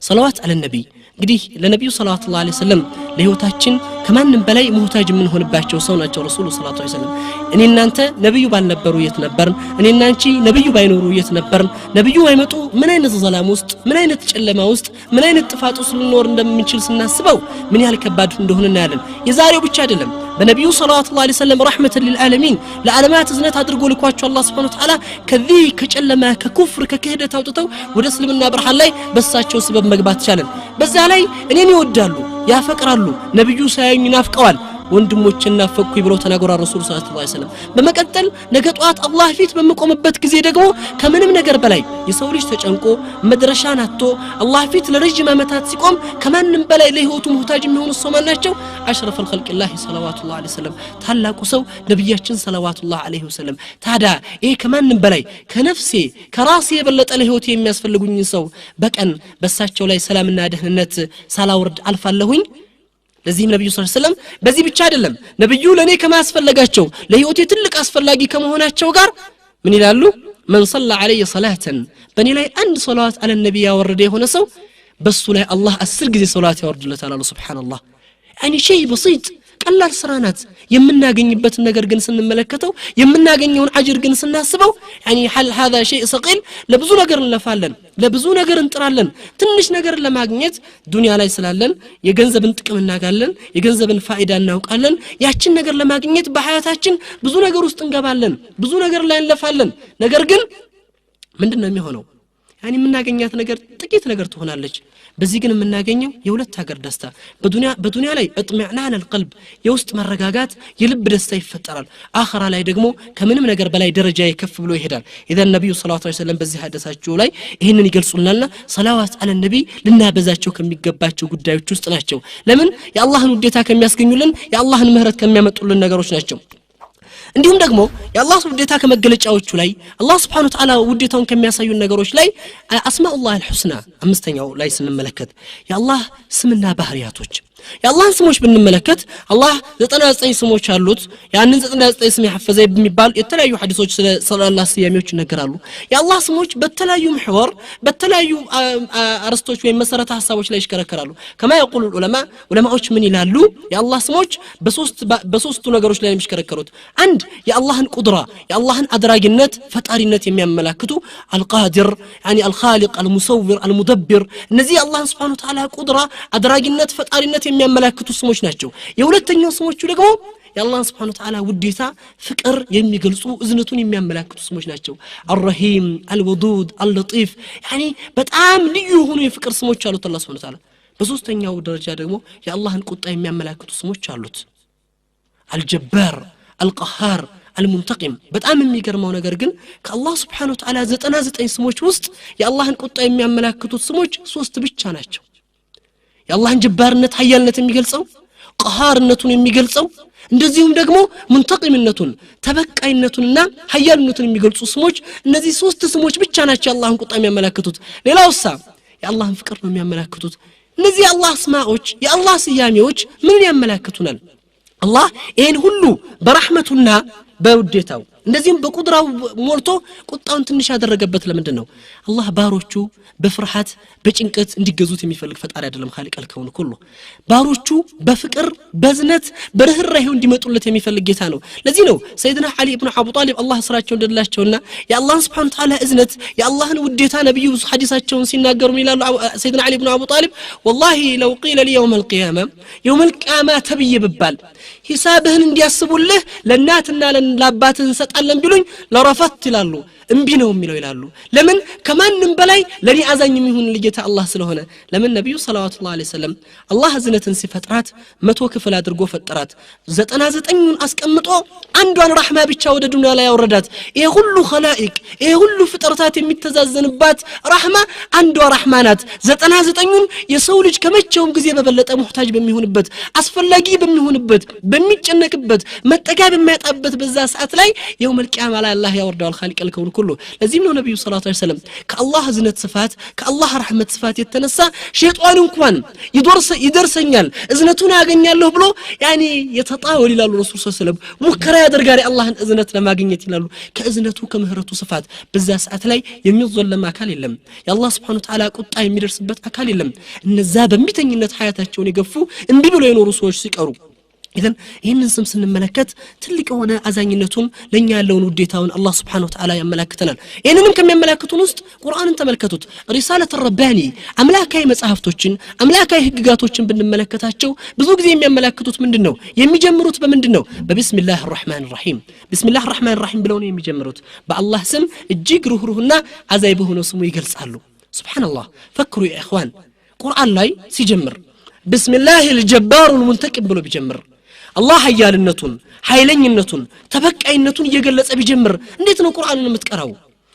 صلوات على النبي እንግዲህ ለነብዩ ሰለላሁ ዐለይሂ ወሰለም ለህይወታችን ከማንም በላይ ሙህታጅ ምን ሆነባቸው ሰው ናቸው ረሱሉ ሰለላሁ ዐለይሂ ወሰለም እኔ እናንተ ነብዩ ባልነበሩ የት ነበርን እኔ እናንቺ ነብዩ ባይኖሩ የት ነበርን ነብዩ ባይመጡ ምን አይነት ዘላም ውስጥ ምን አይነት ጨለማ ውስጥ ምን አይነት ጥፋት ውስጥ ልንኖር እንደምንችል ስናስበው ምን ያህል ከባድ እንደሆነ እናያለን የዛሬው ብቻ አይደለም በነብዩ ሰለላሁ ዐለይሂ ወሰለም ረህመተን ለልዓለሚን ለዓለማት እዝነት አድርጎ ልኳቸው አላህ Subhanahu Wa Ta'ala ከዚህ ከጨለማ ከኩፍር ከክህደት አውጥተው ወደ እስልምና ብርሃን ላይ በሳቸው ስበብ መግባት ቻለን በዛ ላይ እኔን ይወዳሉ ያፈቅራሉ ነብዩ ሳይኝ ናፍቀዋል ወንድሞችና ፈኩ ይብለው ተናገሩ ረሱል ሰለላሁ ዐለይሂ ወሰለም በመቀጠል ነገ ጧት አላህ ፊት በመቆምበት ጊዜ ደግሞ ከምንም ነገር በላይ የሰው ልጅ ተጨንቆ መድረሻን አጥቶ አላህ ፊት ለረጅም አመታት ሲቆም ከማንም በላይ ለህይወቱ ሙህታጅ የሚሆኑ ሰው ማናቸው አሽረፈል ኸልቅላህ ሰለላሁ ዐለይሂ ወሰለም ታላቁ ሰው ነብያችን ሰለላሁ ዐለይሂ ወሰለም ታዳ ይሄ ከማንም በላይ ከነፍሴ ከራሴ የበለጠ ለህይወቴ የሚያስፈልጉኝ ሰው በቀን በሳቸው ላይ ሰላምና ደህንነት ሳላወርድ አልፋለሁኝ ለዚህም ነብዩ ሰለላሁ ዐለይሂ ወሰለም በዚህ ብቻ አይደለም ነብዩ ለኔ ከማስፈልጋቸው ለህይወቴ ትልቅ አስፈልጊ ከመሆናቸው ጋር ምን ይላሉ من صلى عليه صلاه በኔ ላይ አንድ ሶላት አለ ነብዩ ያወረደ የሆነ ሰው በሱ ላይ አላህ 10 ጊዜ ሶላት ያወርድለታል አሉ ሱብሃንአላህ يعني شيء بسيط ቀላል ስራናት የምናገኝበት ነገር ግን ስንመለከተው የምናገኘውን አጅር ግን ስናስበው يعني هل هذا شيء ثقيل ለብዙ ነገር እንለፋለን ለብዙ ነገር እንጥራለን ትንሽ ነገር ለማግኘት ዱንያ ላይ ስላለን የገንዘብን ጥቅም እናጋለን የገንዘብን ፋይዳ እናውቃለን ያችን ነገር ለማግኘት በሐያታችን ብዙ ነገር ውስጥ እንገባለን ብዙ ነገር ላይ እንለፋለን ነገር ግን ምንድነው የሚሆነው يعني የምናገኛት ነገር ጥቂት ነገር ትሆናለች በዚህ ግን የምናገኘው የሁለት ሀገር ደስታ በዱንያ ላይ اطمئنان القلب የውስጥ መረጋጋት የልብ ደስታ ይፈጠራል አኺራ ላይ ደግሞ ከምንም ነገር በላይ ደረጃ ይከፍ ብሎ ይሄዳል اذا ነብዩ ሰለላሁ ዐለይሂ ወሰለም በዚህ ሐዲሳቸው ላይ ይሄንን ይገልጹልናልና ሰላዋት አለ ነብይ ልናበዛቸው ከሚገባቸው ጉዳዮች ውስጥ ናቸው ለምን የአላህን ውዴታ ከሚያስገኙልን የአላህን ምህረት ከሚያመጡልን ነገሮች ናቸው እንዲሁም ደግሞ የአላህ ውዴታ ከመገለጫዎቹ ላይ አላህ Subhanahu Wa Ta'ala ውዴታውን ከሚያሳዩ ነገሮች ላይ አስማኡላህ አልሁስና አምስተኛው ላይ ስንመለከት የአላህ ስምና ባህሪያቶች የአላህን ስሞች ብንመለከት አላህ 99 ስሞች አሉት ያንን 99 ስም ያፈዘ በሚባል የተለያዩ ሐዲሶች ስለ አላህ ስያሜዎች ይነገራሉ የአላህ ስሞች በተለያዩ محور በተለያዩ አርስቶች ወይ መሰረተ ሐሳቦች ላይ ይሽከረከራሉ ከማ يقول ዑለማዎች ምን ይላሉ የአላህ ስሞች በሶስቱ ነገሮች ላይ የሚሽከረከሩት አንድ የአላህን ቁድራ የአላህን አድራጊነት ፈጣሪነት የሚያመላክቱ አልቃዲር يعني الخالق المصور المدبر እነዚህ አላህ Subhanahu Wa Ta'ala ቁድራ አድራጊነት ፈጣሪነት የሚያመላክቱ ስሞች ናቸው የሁለተኛው ስሞቹ ደግሞ የአላህ Subhanahu Wa Ta'ala ውዴታ ፍቅር የሚገልጹ እዝነቱን የሚያመላክቱ ስሞች ናቸው الرحيم الودود اللطيف يعني በጣም ልዩ የሆኑ የፍቅር ስሞች አሉት አላህ Subhanahu Wa Ta'ala በሶስተኛው ደረጃ ደግሞ የአላህን ቁጣ የሚያመላክቱ ስሞች አሉት الجبار القهار المنتقم በጣም የሚገርመው ነገር ግን ከአላህ Subhanahu Wa Ta'ala 99 ስሞች ውስጥ የአላህን ቁጣ የሚያመላክቱት ስሞች 3 ብቻ ናቸው የአላህን ጀባርነት ኃያልነት የሚገልጸው ቀሃርነቱን የሚገልጸው እንደዚሁም ደግሞ ሙንተቂምነቱን ተበቃይነቱንና ኃያልነቱን የሚገልጹ ስሞች እነዚህ 3 ስሞች ብቻ ናቸው የአላህን ቁጣ የሚያመላክቱት ሌላውሳ የአላህን ፍቅር ነው የሚያመላክቱት እነዚህ የአላህ ስማዎች የአላህ ስያሜዎች ምን ያመላክቱናል አላህ ይሄን ሁሉ በረህመቱና በውዴታው እንደዚህም በቁድራው ሞልቶ ቁጣውን ትንሽ ያደረገበት ለምንድን ነው አላህ ባሮቹ በፍርሃት በጭንቀት እንዲገዙት የሚፈልግ ፈጣሪ አይደለም ኻሊቅ አልከውን ሁሉ ባሮቹ በፍቅር በዝነት በርህራሄው እንዲመጡለት የሚፈልግ ጌታ ነው ለዚህ ነው ሰይድና አሊ ኢብኑ አቡ ጣሊብ አላህ ስራቸው እንደላቸውና የአላህ Subhanahu Wa Ta'ala እዝነት የአላህን ውዴታ ነብዩ ሐዲሳቸውን ሲናገሩ ይላሉ ሰይድና አሊ ኢብኑ አቡ ጣሊብ والله لو قيل لي يوم القيامه ተብዬ ብባል ሂሳብህን እንዲያስቡልህ ለእናትና ለአባትህ እንሰጣለን ቢሉኝ ለረፈት ይላሉ እንቢ ነው የሚለው ይላሉ ለምን ከማንም በላይ ለኔ አዛኝ የሚሆን ለጌታ አላህ ስለሆነ ለምን ነብዩ ሰለላሁ ዐለይሂ ወሰለም አላህ እዝነትን ሲፈጥራት 100 ክፍል አድርጎ ፈጠራት 99ን አስቀምጦ አንዷን ረህማ ብቻ ወደ ዱንያ ላይ ያወረዳት ይሄ ሁሉ ኸላኢቅ ይሄ ሁሉ ፍጥረታት የሚተዛዘንባት ረህማ አንዷ ረህማ ናት 99ን የሰው ልጅ ከመቼውም ጊዜ በበለጠ ሙህታጅ በሚሆንበት አስፈላጊ በሚሆንበት በሚጨነቅበት መጠጋብ የሚያጣበት በዛ ሰዓት ላይ يوم القيامة لا الله يورد الخالق الكون كله لازم ነው ነብዩ ሰለላሁ ዐለይሂ ወሰለም ከአላህ እዝነት ስፋት ከአላህ ረህመት ስፋት የተነሳ ሸይጣን እንኳን ይደርሰኛል እዝነቱን ያገኛለሁ ብሎ ያኒ የተጣወል ይላሉ ረሱል ሰለላሁ ዐለይሂ ወሰለም ሙከራ ያደርጋል አላህን እዝነት ለማግኘት ይላሉ ከእዝነቱ ከምህረቱ ስፋት በዛ ሰዓት ላይ የሚዘለም አካል የለም የአላህ Subhanahu Wa Ta'ala ቁጣ የሚደርስበት አካል የለም እነዛ በሚተኝነት ሐያታቸውን ይገፉ እንቢ ብሎ የኖሩ ሰዎች ሲቀሩ إذن ይህንን ስም ስንመለከት ትልቅ የሆነ አዛኝነቱን ለኛ ያለውን ውዴታውን አላህ Subhanahu Wa Ta'ala ያመላክተናል ይህንንም ከሚያመላክቱን ውስጥ ቁርአንን ተመልከቱት ሪሳለት الرباني አምላካዊ መጽሐፍቶችን አምላካዊ ህግጋቶችን ብንመለከታቸው ብዙ ጊዜ የሚያመላክቱት ምንድነው የሚጀምሩት በምንድነው በቢስሚላሂር ረህማኒር ረሂም ቢስሚላሂር ረህማኒር ረሂም ብለው ነው የሚጀምሩት በአላህ ስም እጅግ ሩህሩህና አዛይ በሆነው ስሙ ይገልጻሉ ሱብሃንአላህ ፈክሩ ያ ኢኽዋን ቁርአን ላይ ሲጀምር ቢስሚላሂል ጀባሩል ሙንተቂም ብሎ ቢጀምር الله ኃያልነቱን ኃይለኝነቱን ተበቃይነቱን እየገለጸ ቢጀምር እንዴት ነው ቁርአንን የምትቀራው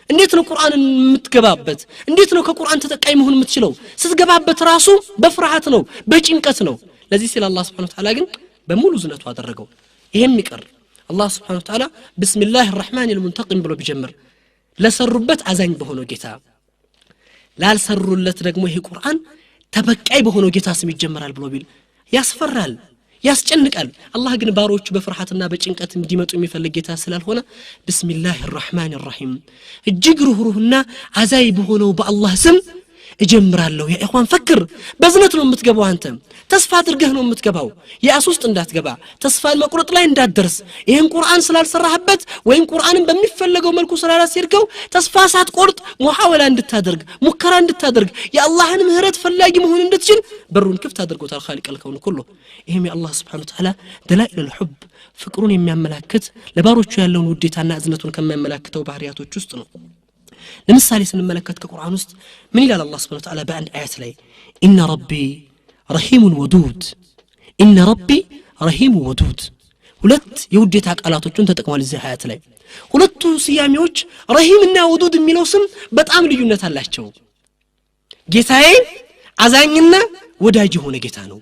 እንዴት ነው ቁርአንን የምትገባበት እንዴት ነው ከቁርአን ተጠቃይ መሆን የምትችለው ስትገባበት ራሱ በፍርሃት ነው በጭንቀት ነው ለዚህ ሲል አላህ Subhanahu Wa Ta'ala ግን በሙሉ ዝነቱ አደረገው ይሄም ይቀር አላህ Subhanahu Wa Ta'ala ቢስሚላሂር ረህማኒል ሙንተቂም ብሎ ቢጀምር ለሰሩበት አዛኝ በሆነው ጌታ ላልሰሩለት ደግሞ ይሄ ቁርአን ተበቃይ በሆነው ጌታ ስም ይጀምራል ብሎ ቢል ያስፈራል ያስጨንቃል አላህ ግን ባሮቹ በፍርሃትና በጭንቀት እንዲመጡ የሚፈልግ ጌታ ስላልሆነ ቢስሚላሂር ረህማኒር ረሂም እጅግ ሩህሩህና አዛይ በሆነው በአላህ ስም እጀምራለሁ ያ ኢኽዋን ፈክር በዝነት ነው የምትገባው አንተ ተስፋ አድርገህ ነው የምትገባው ያስ ውስጥ እንዳትገባ ተስፋ መቁረጥ ላይ እንዳትደርስ ይሄን ቁርአን ስላልሰራህበት ወይም ቁርአንን በሚፈልገው መልኩ ስላላስይርከው ተስፋ ሳትቆርጥ ሙሐወላ እንድታደርግ ሙከራ እንድታደርግ የአላህን ምህረት ፈላጊ መሆን እንድትችል በሩን ክፍት አድርጎታል خالق الكون كله ይሄም የአላህ Subhanahu Wa Ta'ala دلائل الحب ፍቅሩን የሚያመላክት ለባሮቹ ያለውን ውዴታና እዝነቱን ከሚያመላክተው ባህሪያቶች ውስጥ ነው ለምሳሌ ስንመለከት ከቁርአን ውስጥ ምን ይላል አላህ Subhanahu Wa Ta'ala በአንድ አያት ላይ ኢነ ረቢ ረሂሙን ወዱድ ኢነ ረቢ ረሂሙ ወዱድ ሁለት የውዴታ ቃላቶችን ተጠቅሟል እዚህ አያት ላይ ሁለቱ ስያሜዎች ረሂምና ወዱድ የሚለው ስም በጣም ልዩነት አላቸው ጌታዬ አዛኝና ወዳጅ የሆነ ጌታ ነው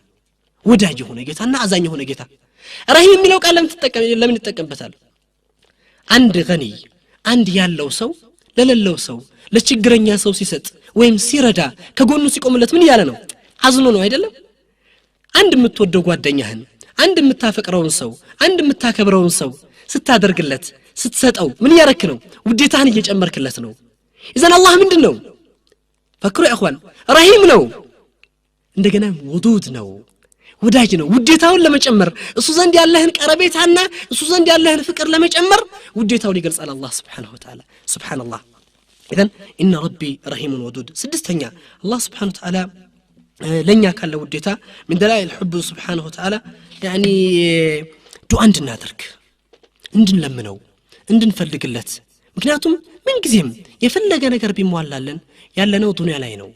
ወዳጅ የሆነ ጌታና አዛኝ የሆነ ጌታ ረሂም የሚለው ቃል ለምን ይተጠቀምበታል አንድ ገኒ አንድ ያለው ሰው ለሌለው ሰው ለችግረኛ ሰው ሲሰጥ ወይም ሲረዳ ከጎኑ ሲቆምለት ምን ያለ ነው አዝኖ ነው አይደለም አንድ የምትወደው ጓደኛህን አንድ የምታፈቅረውን ሰው አንድ የምታከብረውን ሰው ስታደርግለት ስትሰጠው ምን ያረክ ነው ውዴታህን እየጨመርክለት ነው ኢዘን አላህ ምንድነው ፈክሩ ያ ኢኽዋን ረሂም ነው እንደገና ወዱድ ነው ወዳጅ ነው ውዴታውን ለመጨመር እሱ ዘንድ ያለህን ቀረቤታና እሱ ዘንድ ያለህን ፍቅር ለመጨመር ውዴታውን ይገልጻል አላህ Subhanahu Wa Ta'ala ሱብሃንአላህ ኢዘን ኢነ ረቢ ረሂሙን ወዱድ ስድስተኛ አላህ Subhanahu Wa Ta'ala ለኛ ካለ ውዴታ من دلائل الحب سبحانه وتعالى يعني ዱዓ እንድናደርግ እንድንለምነው እንድንፈልግለት ምክንያቱም ምን ጊዜም የፈለገ ነገር ቢሟላልን ያለነው ዱንያ ላይ ነው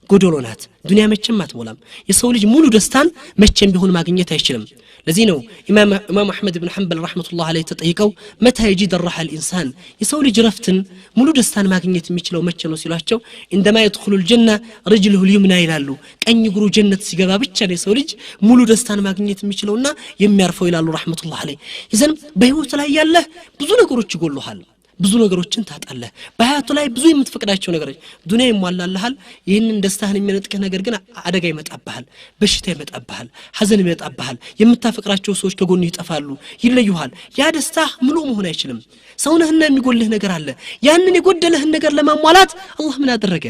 ጎዶሎናት ዱንያ መቼም አትሞላም የሰው ልጅ ሙሉ ደስታን መቼም ቢሆን ማግኘት አይችልም ለዚህ ነው ኢማም አህመድ ኢብኑ ሐንበል ረህመቱላህ ዐለይሂ ተጠይቀው መታ يجد الراحه الانسان የሰው ልጅ ረፍትን ሙሉ ደስታን ማግኘት የሚችለው መቼ ነው ሲሏቸው عندما يدخل الجنه رجله اليمنى ይላሉ ቀኝ እግሩ ጀነት ሲገባ ብቻ ነው የሰው ልጅ ሙሉ ደስታን ማግኘት የሚችለውና የሚያርፈው ይላሉ ረህመቱላህ ዐለይሂ ይዘን በህይወት ላይ ያለ ብዙ ነገሮች ይጎሉሃል ብዙ ነገሮችን ታጣለህ በህይወት ላይ ብዙ የምትፈቅዳቸው ነገሮች ዱንያ ይሟላልሃል ይሄንን ደስታህን የሚነጥቅህ ነገር ግን አደጋ ይመጣብሃል በሽታ ይመጣብሃል ሐዘን ይመጣብሃል የምታፈቅራቸው ሰዎች ከጎን ይጠፋሉ ይለዩሃል ያ ደስታ ሙሉ መሆን አይችልም ሰውነህና የሚጎልህ ነገር አለ ያንን የጎደለህን ነገር ለማሟላት አላህ ምን አደረገ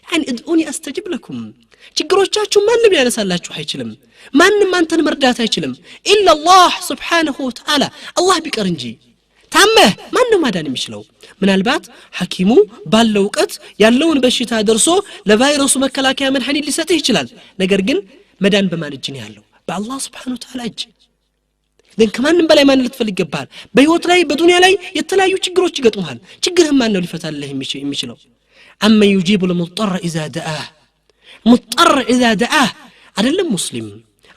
يعني ادعوني استجب لكم ችግሮቻችሁ ማንም ያነሳላችሁ አይችልም ማንም አንተን መርዳት አይችልም الا الله سبحانه وتعالى الله ቢቀር እንጂ ታመህ ማንም ማዳን የሚችለው ምናልባት ሐኪሙ ባለው ዕውቀት ያለውን በሽታ ደርሶ ለቫይረሱ መከላከያ መድኃኒት ሊሰጥህ ይችላል ነገር ግን መዳን በማን እጅ ነው ያለው በአላህ Subhanahu Wa Ta'ala እጅ ግን ከማንም በላይ ማን ልትፈልግ ይገባል በህይወት ላይ በዱንያ ላይ የተለያዩ ችግሮች ይገጥሙሃል ችግርህን ማን ነው ሊፈታልህ የሚችለው አማ يجيب المضطر اذا دعاه مضطر اذا دعاه አይደለም ሙስሊም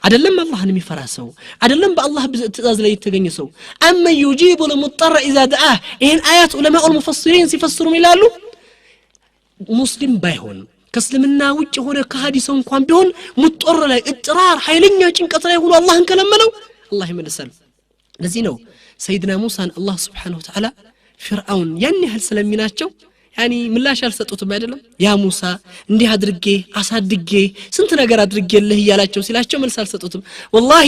አይደለም አላህን የሚፈራ ሰው አይደለም በአላህ ትእዛዝ ላይ የተገኘ ሰው አማ يجيب المضطر اذا دعاه ይሄን አያት ዑለማኡ المفسرين ሲፈስሩ ይላሉ ሙስሊም ባይሆን ከእስልምና ውጭ ሆነ ከሃዲ ሰው እንኳን ቢሆን ሙጥር ላይ እጥራር ኃይለኛ ጭንቀት ላይ ሆኖ አላህን ከለመነው አላህ ይመልሳል ለዚህ ነው سيدنا موسى الله سبحانه وتعالى فرعون يعني هل سلميناچو يعني ምላሽ አልሰጡትም አይደለም ያ ሙሳ እንዲህ አድርጌ አሳድጌ ስንት ነገር አድርጌልህ ይያላቸው ሲላቸው መልስ አልሰጡትም والله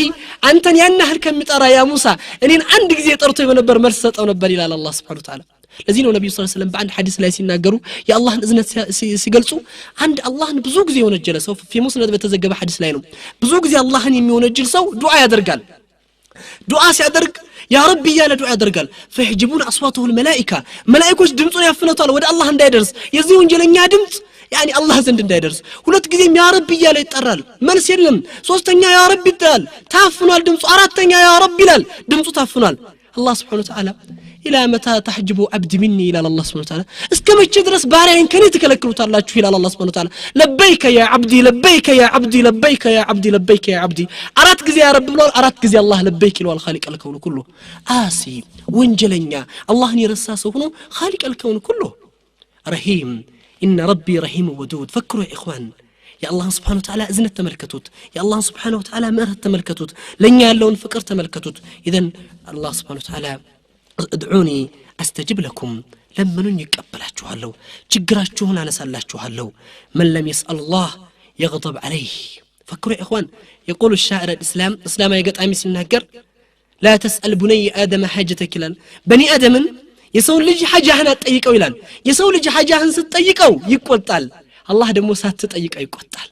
አንተን ያን ያህል ከሚጠራ ያ ሙሳ እኔን አንድ ጊዜ ጠርቶ የነበር መልስ ሰጠው ነበር ይላል አላህ Subhanahu Wa Ta'ala ለዚህ ነው ነብዩ ሰለላሁ ዐለይሂ ወሰለም በአንድ ሐዲስ ላይ ሲናገሩ የአላህን እዝነት ሲገልጹ አንድ አላህን ብዙ ጊዜ የወነጀለ ሰው في مسند በተዘገበ ሐዲስ ላይ ነው ብዙ ጊዜ አላህን የሚወነጅል ሰው ዱዓ ያደርጋል ዱዓ ሲያደርግ يا ربي يا لدعاء درقال فيحجبون أصواته الملائكة ملائكوش دمتون يفنطال ود الله اندايدرس يزيون جلنيا دمت يعني الله زند اندايدرس ሁለት ጊዜም يا ربي يا ይጠራል መልስ የለም ሶስተኛ يا ربي ይላል ታፍኗል ድምጹ አራተኛ يا ربي ይላል ድምጹ ታፍኗል الله سبحانه وتعالى إلى متى تحجب عبد مني إلى الله سبحانه وتعالى اسكمچ ድረስ ባሪያዬን ከኔ ተከለክሉታላችሁ ይላል الله سبحانه وتعالى لبيك يا عبدي لبيك يا عبدي لبيك يا عبدي لبيك يا عبدي አራት ጊዜ يا رب ብሏል አራት ጊዜ الله لبيك ይላል خالق الكون كله آسي ወንጀለኛ አላህን የረሳ ሰው ሆኖ خالق الكون كله رحيم إن ربي رحيم ودود فكروا يا إخوان يا الله سبحانه وتعالى اذن تملكتوت يا الله سبحانه وتعالى مهرت تملكتوت لن ያለውን ፍቅር ተመልከቱት اذا الله سبحانه وتعالى ادعوني استجب لكم لمنون يقبلاችኋለሁ ችግራችሁን አነሳላችኋለሁ من لم يسأل الله يغضب عليه فكروا يا اخوان يقول الشاعر الاسلام اسلامي ገጣሚ ሲናገር لا تسأل بني ادم حاجتك ይላል በኒ አደምን የሰው ልጅ ሐጃህን አትጠይቀው ይላል የሰው ልጅ ሐጃህን ስትጠይቀው ይቆጣል አላህ ደግሞ ሳትጠይቀው ይቆጣል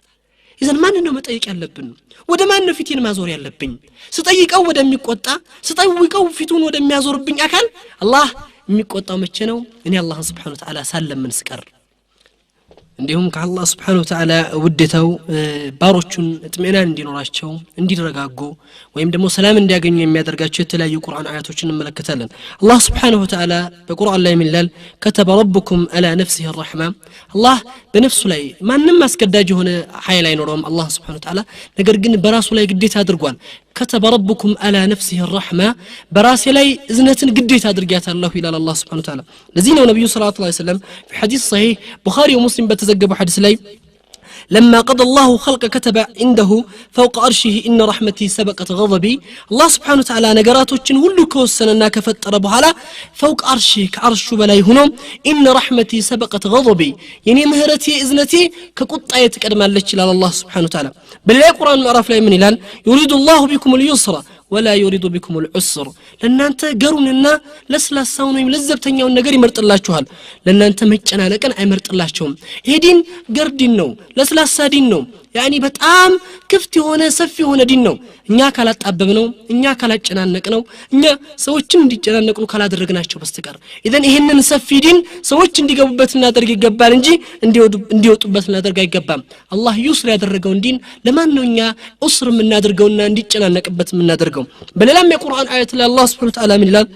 إذن ማን ነው መጠየቅ ያለብን ወደ ማን ነው ፊቴን ማዞር ያለብኝ ስጠይቀው ወደሚቆጣ ስጠይቀው ፊቱን ወደሚያዞርብኝ አካል አላህ የሚቆጣው መቼ ነው እኔ አላህ Subhanahu Wa Ta'ala ሳለምን ስቀር እንዲሁም ከአላህ Subhanahu Wa Ta'ala ውደታው ባሮቹን እጥሜናን እንዲኖራቸው እንዲረጋጉ ወይም ደግሞ ሰላም እንዲያገኙ የሚያደርጋቸው የተለያዩ ቁርአን አያቶችን እንመለከታለን አላህ Subhanahu Wa Ta'ala በቁርአን ላይ ይላል كتب ربكم على نفسه الرحمة አላህ በነፍሱ ላይ ማንንም አስገዳጅ ሆነ ኃይል አይኖርም አላህ Subhanahu Wa Ta'ala ነገር ግን በራሱ ላይ ግዴታ አድርጓል كتب ربكم على نفسه الرحمة براسي لاي اذنتن قديت ادرجات الله الى الله سبحانه وتعالى لذين النبي صلى الله عليه وسلم في حديث صحيح بخاري ومسلم بتزجب حديث لاي لما قضى الله خلق كتب عنده فوق عرشه إن رحمتي سبقت غضبي الله سبحانه وتعالى نجراتوچن ሁሉ ከወሰነና ከፈጠረ በኋላ فوق عرشه كعرش በላይ ሆኖ إن رحمتي سبقت غضبي የኔ ምህረቴ እዝነቴ ከቁጣዬ ትቀድማለች ይላል الله سبحانه وتعالى በሌላ ቁርአን ምዕራፍ ላይ ምን ይላል يريد الله بكم اليسر ولا يريد بكم العسر ለናንተ ገሩንና ለስላሳውን ወይም ለዘብተኛውን ነገር ይመርጥላችኋል ለናንተ መጨናነቅን አይመርጥላችሁም ይሄ ዲን ገርዲን ነው ለስላሳ ዲን ነው يعني በጣም ክፍት የሆነ ሰፊ የሆነ ዲን ነው እኛ ካላጣበብ ነው እኛ ካላጨናነቅ ነው እኛ ሰዎችን እንዲጨናነቁ ካላደረግናቸው በስተቀር اذا ይሄንን ሰፊ ዲን ሰዎች እንዲገቡበት እናደርግ ይገባል እንጂ እንዲወጡበት እናደርግ አይገባም አላህ ዩስር ያደረገውን ዲን ለማን ነው እኛ ኡስር እናደርገውና እንዲጨናነቅበት እናደርገው በሌላም የቁርአን አያት ላይ አላህ Subhanahu Wa Ta'ala ምን ይላል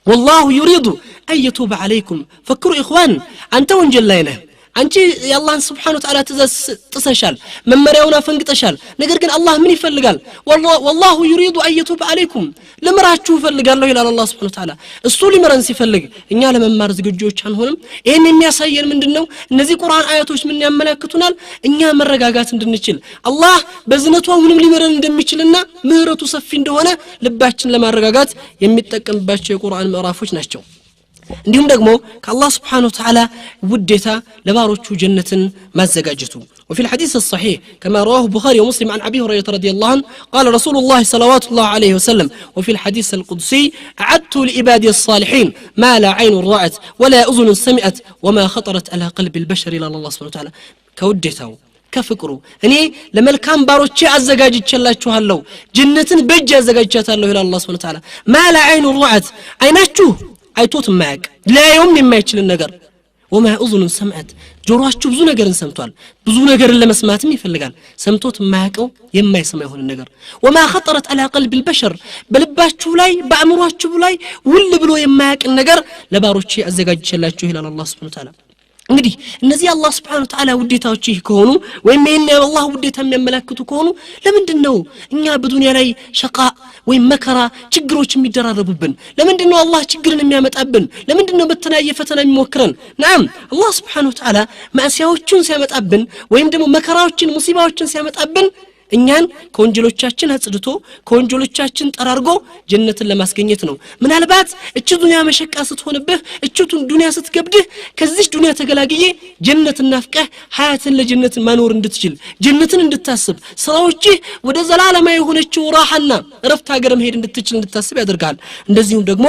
والله يريد ان يتوب عليكم فكروا اخوان انت ወንጀል ላይ ነህ አንቺ የአላህን Subhanahu Wa Ta'ala ትእዛዝ ጥሰሻል መመሪያውን አፈንግጠሻል ነገር ግን አላህ ምን ይፈልጋል والله يريد ان يتوب عليكم ለምራችሁ ይፈልጋል ይላል አላህ Subhanahu Wa Ta'ala እሱ ሊመረን ሲፈልግ እኛ ለመማር ዝግጆች አንሆንም ይሄን የሚያሳየን ምንድነው እነዚህ ቁርአን አያቶች ምን ያመለክቱናል እኛ መረጋጋት እንድንችል አላህ በዝነቱ ሁሉም ሊመረን እንደሚችልና ምህረቱ ሰፊ እንደሆነ ልባችን ለማረጋጋት የሚጠቀምባቸው የቁርአን ምዕራፎች ናቸው እንዲሁም ደግሞ ከአላህ Subhanahu Wa Ta'ala ውዴታ ለባሮቹ ጀነትን ማዘጋጀቱ وفي الحديث الصحيح كما رواه البخاري ومسلم عن أبي هريرة رضي الله عنه قال رسول الله صلوات الله عليه وسلم وفي الحديث القدسي أعدت لعبادي الصالحين ما لا عين رأت ولا أذن سمعت وما خطرت على قلب البشر إلى الله سبحانه وتعالى كودته كفكروا اني لملكان باروچي አዘጋጅቻላችኋለሁ ጀነትን በእጅ አዘጋጅቻታለሁ إلى الله سبحانه وتعالى ما لا عين رأت አይናችሁ አይቶት ማያቅ ላይም የማይችል ነገር وما اذن سمعت ጆሮአችሁ ብዙ ነገርን ሰምቷል ብዙ ነገርን ለመስማትም ይፈልጋል ሰምቶት ማያቀው የማይሰማ ይሆን ነገር وما خطرت على قلب البشر በልባችሁ ላይ በአእምሮአችሁ ላይ ውል ብሎ የማያቅ ነገር ለባሮቼ አዘጋጅቻላችሁ ይላል الله سبحانه وتعالى እንግዲህ እነዚህ አላህ Subhanahu Wa Ta'ala ውዴታዎች ከሆኑ ወይም የአላህ ውዴታ የሚያመለክቱ ከሆኑ ለምንድነው እኛ በዱንያ ላይ ሸቃ ወይም መከራ ችግሮች የሚደራረቡብን ለምንድነው አላህ ችግርን የሚያመጣብን ለምንድነው በተለያየ ፈተና የሚሞክረን ናም አላህ Subhanahu Wa Ta'ala ማዕሲያዎችን ሲያመጣብን ወይም ደግሞ መከራዎችን ሙሲባዎችን ሲያመጣብን እኛን ከወንጀሎቻችን አጽድቶ ከወንጀሎቻችን ጠራርጎ ጀነትን ለማስገኘት ነው ምናልባት እቺ ዱንያ መሸቃ ስትሆንብህ እቺቱን ዱንያ ስትገብድህ ከዚህ ዱንያ ተገላግዬ ጀነትን ናፍቀህ ሀያትን ለጀነት ማኖር እንድትችል ጀነትን እንድታስብ ሰዎች ወደ ዘላለማዊ የሆነችው ራሃና ረፍት ሀገር መሄድ እንድትችል እንድታስብ ያደርጋል እንደዚሁም ደግሞ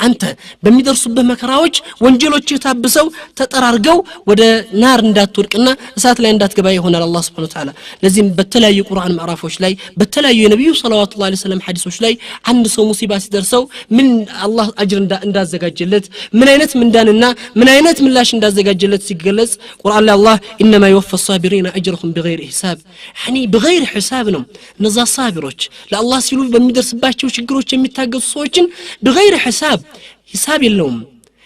አንተ በሚደርሱበት መከራዎች ወንጀሎች ታብሰው ተጠራርገው ወደ ናር እንዳትወድቅና እሳት ላይ እንዳትገባ ይሆናል አላህ Subhanahu Wa Ta'ala ለዚህም በተለያዩ ቁርአን ምዕራፎች ላይ በተለያዩ የነብዩ ሰለላሁ ዐለይሂ ወሰለም ሐዲሶች ላይ አንድ ሰው ሙሲባ ሲደርሰው ምን አላህ አጅር እንዳዘጋጀለት ምን አይነት ምንዳንና ምን አይነት ምላሽ እንዳዘጋጀለት ሲገለጽ ቁርአን ላይ አላህ انما يوفى الصابرين اجرهم بغير حساب بغير حساب ነው እነዛ ሳቢሮች ለአላህ ሲሉ በሚደርስባቸው ችግሮች የሚታገሱ ሰዎችን بغير حساب የለውም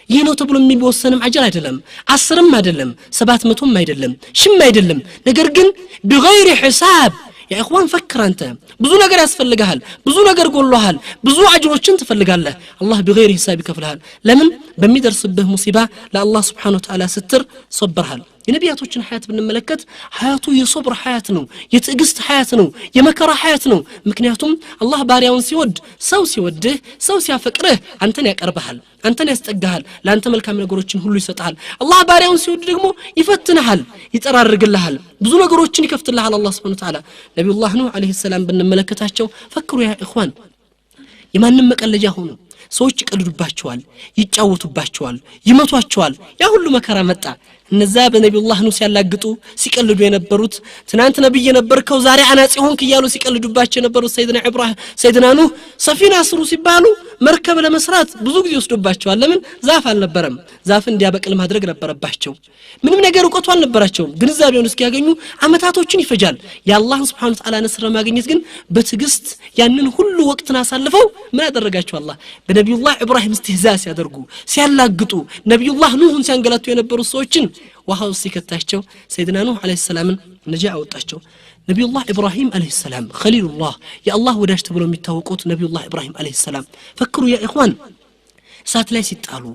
ይህ ነው ተብሎ የሚወሰንም አጅር አይደለም 10ም አይደለም 700ም አይደለም ሽም አይደለም ነገር ግን بغير حساب يا اخوان فكر انت ብዙ ነገር ያስፈልጋል ብዙ ነገር ጎሎሃል ብዙ አጅሮችን ትፈልጋለህ አላህ بغير حساب ይከፍልሃል ለምን በሚደርስብህ ሙሲባ ለአላህ Subhanahu Wa Ta'ala ስትር ሶብርሃል የነቢያቶችን ሐያት ብንመለከት ሐያቱ የሶብር ሐያት ነው የትዕግስት ሐያት ነው የመከራ ሐያት ነው ምክንያቱም አላህ ባሪያውን ሲወድ ሰው ሲወድህ ሰው ሲያፈቅርህ አንተን ያቀርብሃል አንተን ያስጠጋሃል ለአንተ መልካም ነገሮችን ሁሉ ይሰጣል አላህ ባሪያውን ሲወድ ደግሞ ይፈትንሃል ይጠራርግልሃል ብዙ ነገሮችን ይከፍትልሃል አላህ Subhanahu Wa Ta'ala ነብዩላህ ኑህ አለይሂ ሰላም ብንመለከታቸው ፈክሩ ያ ኢኽዋን የማንም መቀለጃ ሆኑ ሰዎች ይቀልዱባቸዋል ይጫወቱባቸዋል ይመቷቸዋል ያ ሁሉ መከራ መጣ እነዛ በነብዩላህ ኑህ ሲያላግጡ ሲቀልዱ የነበሩት ትናንት ነብይ የነበርከው ዛሬ አናጺ ሆንክ ይያሉ ሲቀልዱባቸው የነበሩት ሰይድና ኑህ ሰፊና ስሩ ሲባሉ መርከብ ለመስራት ብዙ ጊዜ ወስዶባቸዋል ለምን ዛፍ አልነበረም ዛፍ እንዲያበቅል ማድረግ ነበረባቸው ምንም ነገር ዕውቀቱ አልነበራቸውም ግንዛቤውን እስኪያገኙ አመታቶችን ይፈጃል የአላህ Subhanahu Wa Ta'ala ነስር ማግኘት ግን በትግስት ያንን ሁሉ ወቅትን አሳልፈው ምን ያደረጋቸው አላህ በነብዩላህ ኢብራሂም استهزاء ሲያደርጉ ሲያላግጡ ነብዩላህ ኑህን ሲያንገላቱ የነበሩ ሰዎችን ወሃው ሲከታቸው ሰይድና ኑህ አለይሂ ሰላምን ነጃ አወጣቸው ነብዩላህ ኢብራሂም አለይሂ ሰላም ኸሊሉላህ የአላህ ወዳጅ ተብሎ የሚታወቁት ነብዩላህ ኢብራሂም አለይሂ ሰላም ፈክሩ ያ ኢኽዋን እሳት ላይ ሲጣሉ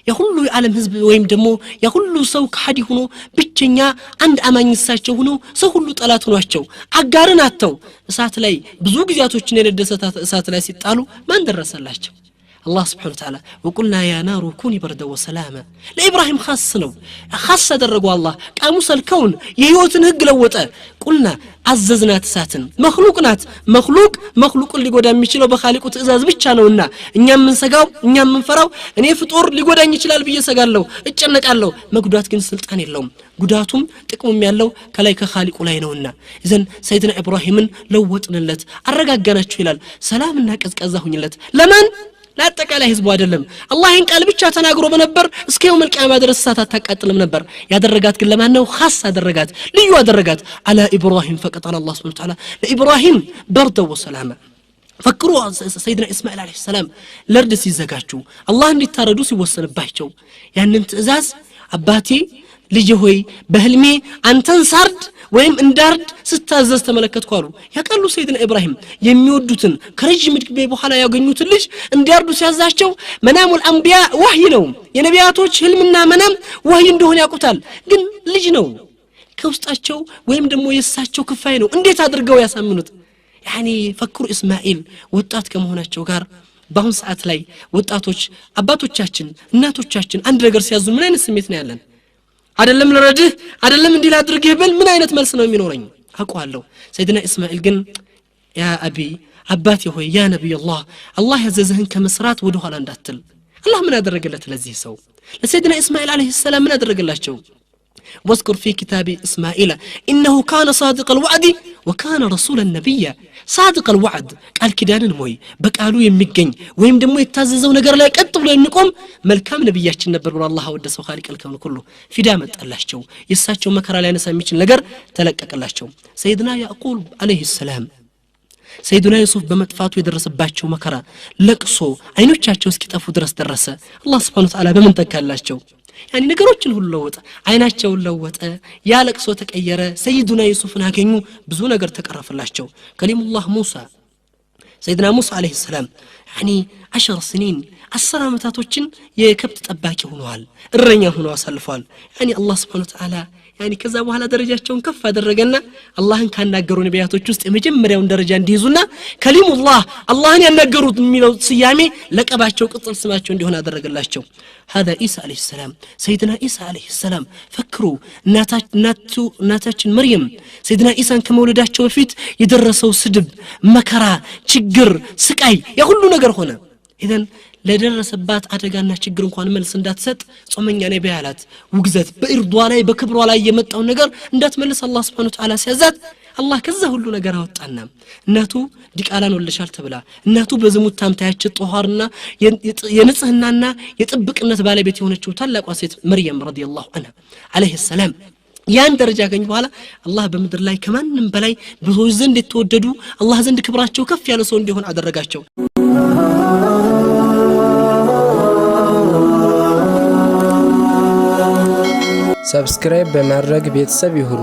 የሁሉ የዓለም ህዝብ ወይም ደግሞ የሁሉ ሰው ከሐዲ ሆኖ ብቸኛ አንድ አማኝ እሳቸው ሆኖ ሰው ሁሉ ጠላት ሆኗቸው አጋርን አተው እሳት ላይ ብዙ ጊዜያቶችን የነደሰታ እሳት ላይ ሲጣሉ ማን ደረሰላቸው الله سبحانه وتعالى وقلنا يا نار كوني بردا وسلاما لإبراهيم خاص درجوا الله قاموس الكون يهوتن هج لوطه قلنا عززنا تساتن مخلوق اللي ጎዳ የሚችለው በخالقው ትእዛዝ ብቻ ነውና እኛም ምንሰጋው እኛም ምንፈራው እኔ ፍጡር ሊጎዳኝ ይችላል ብዬ ሰጋለሁ እጨነቃለሁ መጉዳት ግን ስልጣን የለውም ጉዳቱም ጥቅሙም ያለው ከላይ ከخالقው ላይ ነውና እዘን ሰይድና ኢብራሂምን ለወጥንለት አረጋጋናችሁ ይላል ሰላምና ቀዝቀዛ ሁኝለት ለማን ላጠቃላይ ህዝቡ አይደለም አላህን ቃል ብቻ ተናግሮ በነበር እስከ يوم القيامه ድረስ ሳት አታቃጥልም ነበር ያደረጋት ግን ለማን ነው خاص አደረጋት ልዩ አደረጋት على ابراهيم فقط على الله سبحانه وتعالى لابراهيم برد وسلامه فكروا سيدنا اسماعيل عليه السلام لرد ሲዘጋጁ አላህ እንዲታረዱ ሲወሰንባቸው ያንን ትእዛዝ አባቴ ልጅ ሆይ በህልሜ አንተን ሳርድ ወይም እንዳርድ ስታዘዝ ተመለከትኩ አሉ ያቀሉ ሰይድና ኢብራሂም የሚወዱትን ከረጅም ዕድሜ በኋላ ያገኙትን ልጅ እንዲያርዱ ሲያዛቸው መናሙል አንቢያ ወህይ ነው የነቢያቶች ህልምና መናም ወህይ እንደሆነ ያቁታል ግን ልጅ ነው ከውስጣቸው ወይም ደግሞ የሳቸው ክፋይ ነው እንዴት አድርገው ያሳምኑት ፈክሩ እስማኤል ወጣት ከመሆናቸው ጋር በአሁን ሰዓት ላይ ወጣቶች አባቶቻችን እናቶቻችን አንድ ነገር ሲያዙ ምን አይነት ስሜት ነው ያለን አይደለም ለረድህ አይደለም እንዲል አድርገህ በል ምን አይነት መልስ ነው የሚኖረኝ አቋለው ሰይድና እስማኤል ግን ያ አቢ አባቴ ሆይ ያ ነብይ አላህ ያዘዘህን ከመስራት ወደ ኋላ እንዳትል አላህ ምን አደረገለት ለዚህ ሰው ለሰይድና እስማኤል አለይሂ ሰላም ምን አደረገላቸው واذكر في كتاب إسماعيل إنه كان صادق الوعد وكان رسولا نبيا صادق الوعد قال كدانن موي بقالو يميገኝ ወይም ደግሞ የታዘዘው ነገር ላይ ቀጥ ብሎ የሚቆም መልካም ነብያችን ነበር ብሎ አላህ ወደሰው خالق الكون كله ፊዳ መጣላቸው የሳቸው መከራ ላይ ነሳ የሚችል ነገር ተለቀቀላቸው ሰይድና ያዕቁብ አለይሂ ሰላም ሰይድና ዩሱፍ በመጥፋቱ የደረሰባቸው መከራ ለቅሶ አይኖቻቸው እስኪጠፉ ድረስ ደረሰ አላህ Subhanahu Wa Ta'ala በምን ተካላቸው ነገሮችን ሁሉ ለወጠ አይናቸውን ለወጠ ያለቅሶ ተቀየረ ሰይዱና ዩሱፍን አገኙ ብዙ ነገር ተቀረፈላቸው ከሊሙላህ ሙሳ ሰይድና ሙሳ አለይሂ ሰላም 10 سنين 10 አመታቶችን የከብት ጠባቂ ሆነዋል እረኛ ሆነው አሳልፈዋል አላህ Subhanahu Wa Ta'ala ያኒ ከዛ በኋላ ደረጃቸውን ከፍ አደረገና አላህን ካናገሩ ነቢያቶች ውስጥ የመጀመሪያውን ደረጃ እንዲይዙና ከሊሙላህ አላህን ያናገሩት የሚለው ስያሜ ለቀባቸው ቅጽል ስማቸው እንዲሆን አደረገላቸው هذا عيسى عليه السلام سيدنا عيسى عليه السلام فكروا እናታችን መርየም سيدنا عيسى ከመውለዳቸው በፊት የደረሰው ስድብ መከራ ችግር ስቃይ ያ ሁሉ ነገር ሆነ إذن ለደረሰባት አደጋና ችግር እንኳን መልስ እንዳትሰጥ ጾመኛ ነኝ በያላት ውግዘት በእርዷ ላይ በክብሯ ላይ የመጣው ነገር እንዳትመልስ አላህ Subhanahu Wa Ta'ala ሲያዛት አላህ ከዛ ሁሉ ነገር አወጣና እናቱ ዲቃላን ወለሻል ተብላ እናቱ በዝሙት ታምታያች ጧሃርና የንጽህናና የጥብቅነት ባለቤት የሆነችው ታላቋ ሴት መርየም ረዲየላሁ ዐንሃ አለይሂ ሰላም ያን ደረጃ ገኝ በኋላ አላህ በመድር ላይ ከማንም በላይ ብዙዎች ዘንድ የተወደዱ አላህ ዘንድ ክብራቸው ከፍ ያለ ሰው እንዲሆን አደረጋቸው ሰብስክራይብ በማድረግ ቤተሰብ ይሁኑ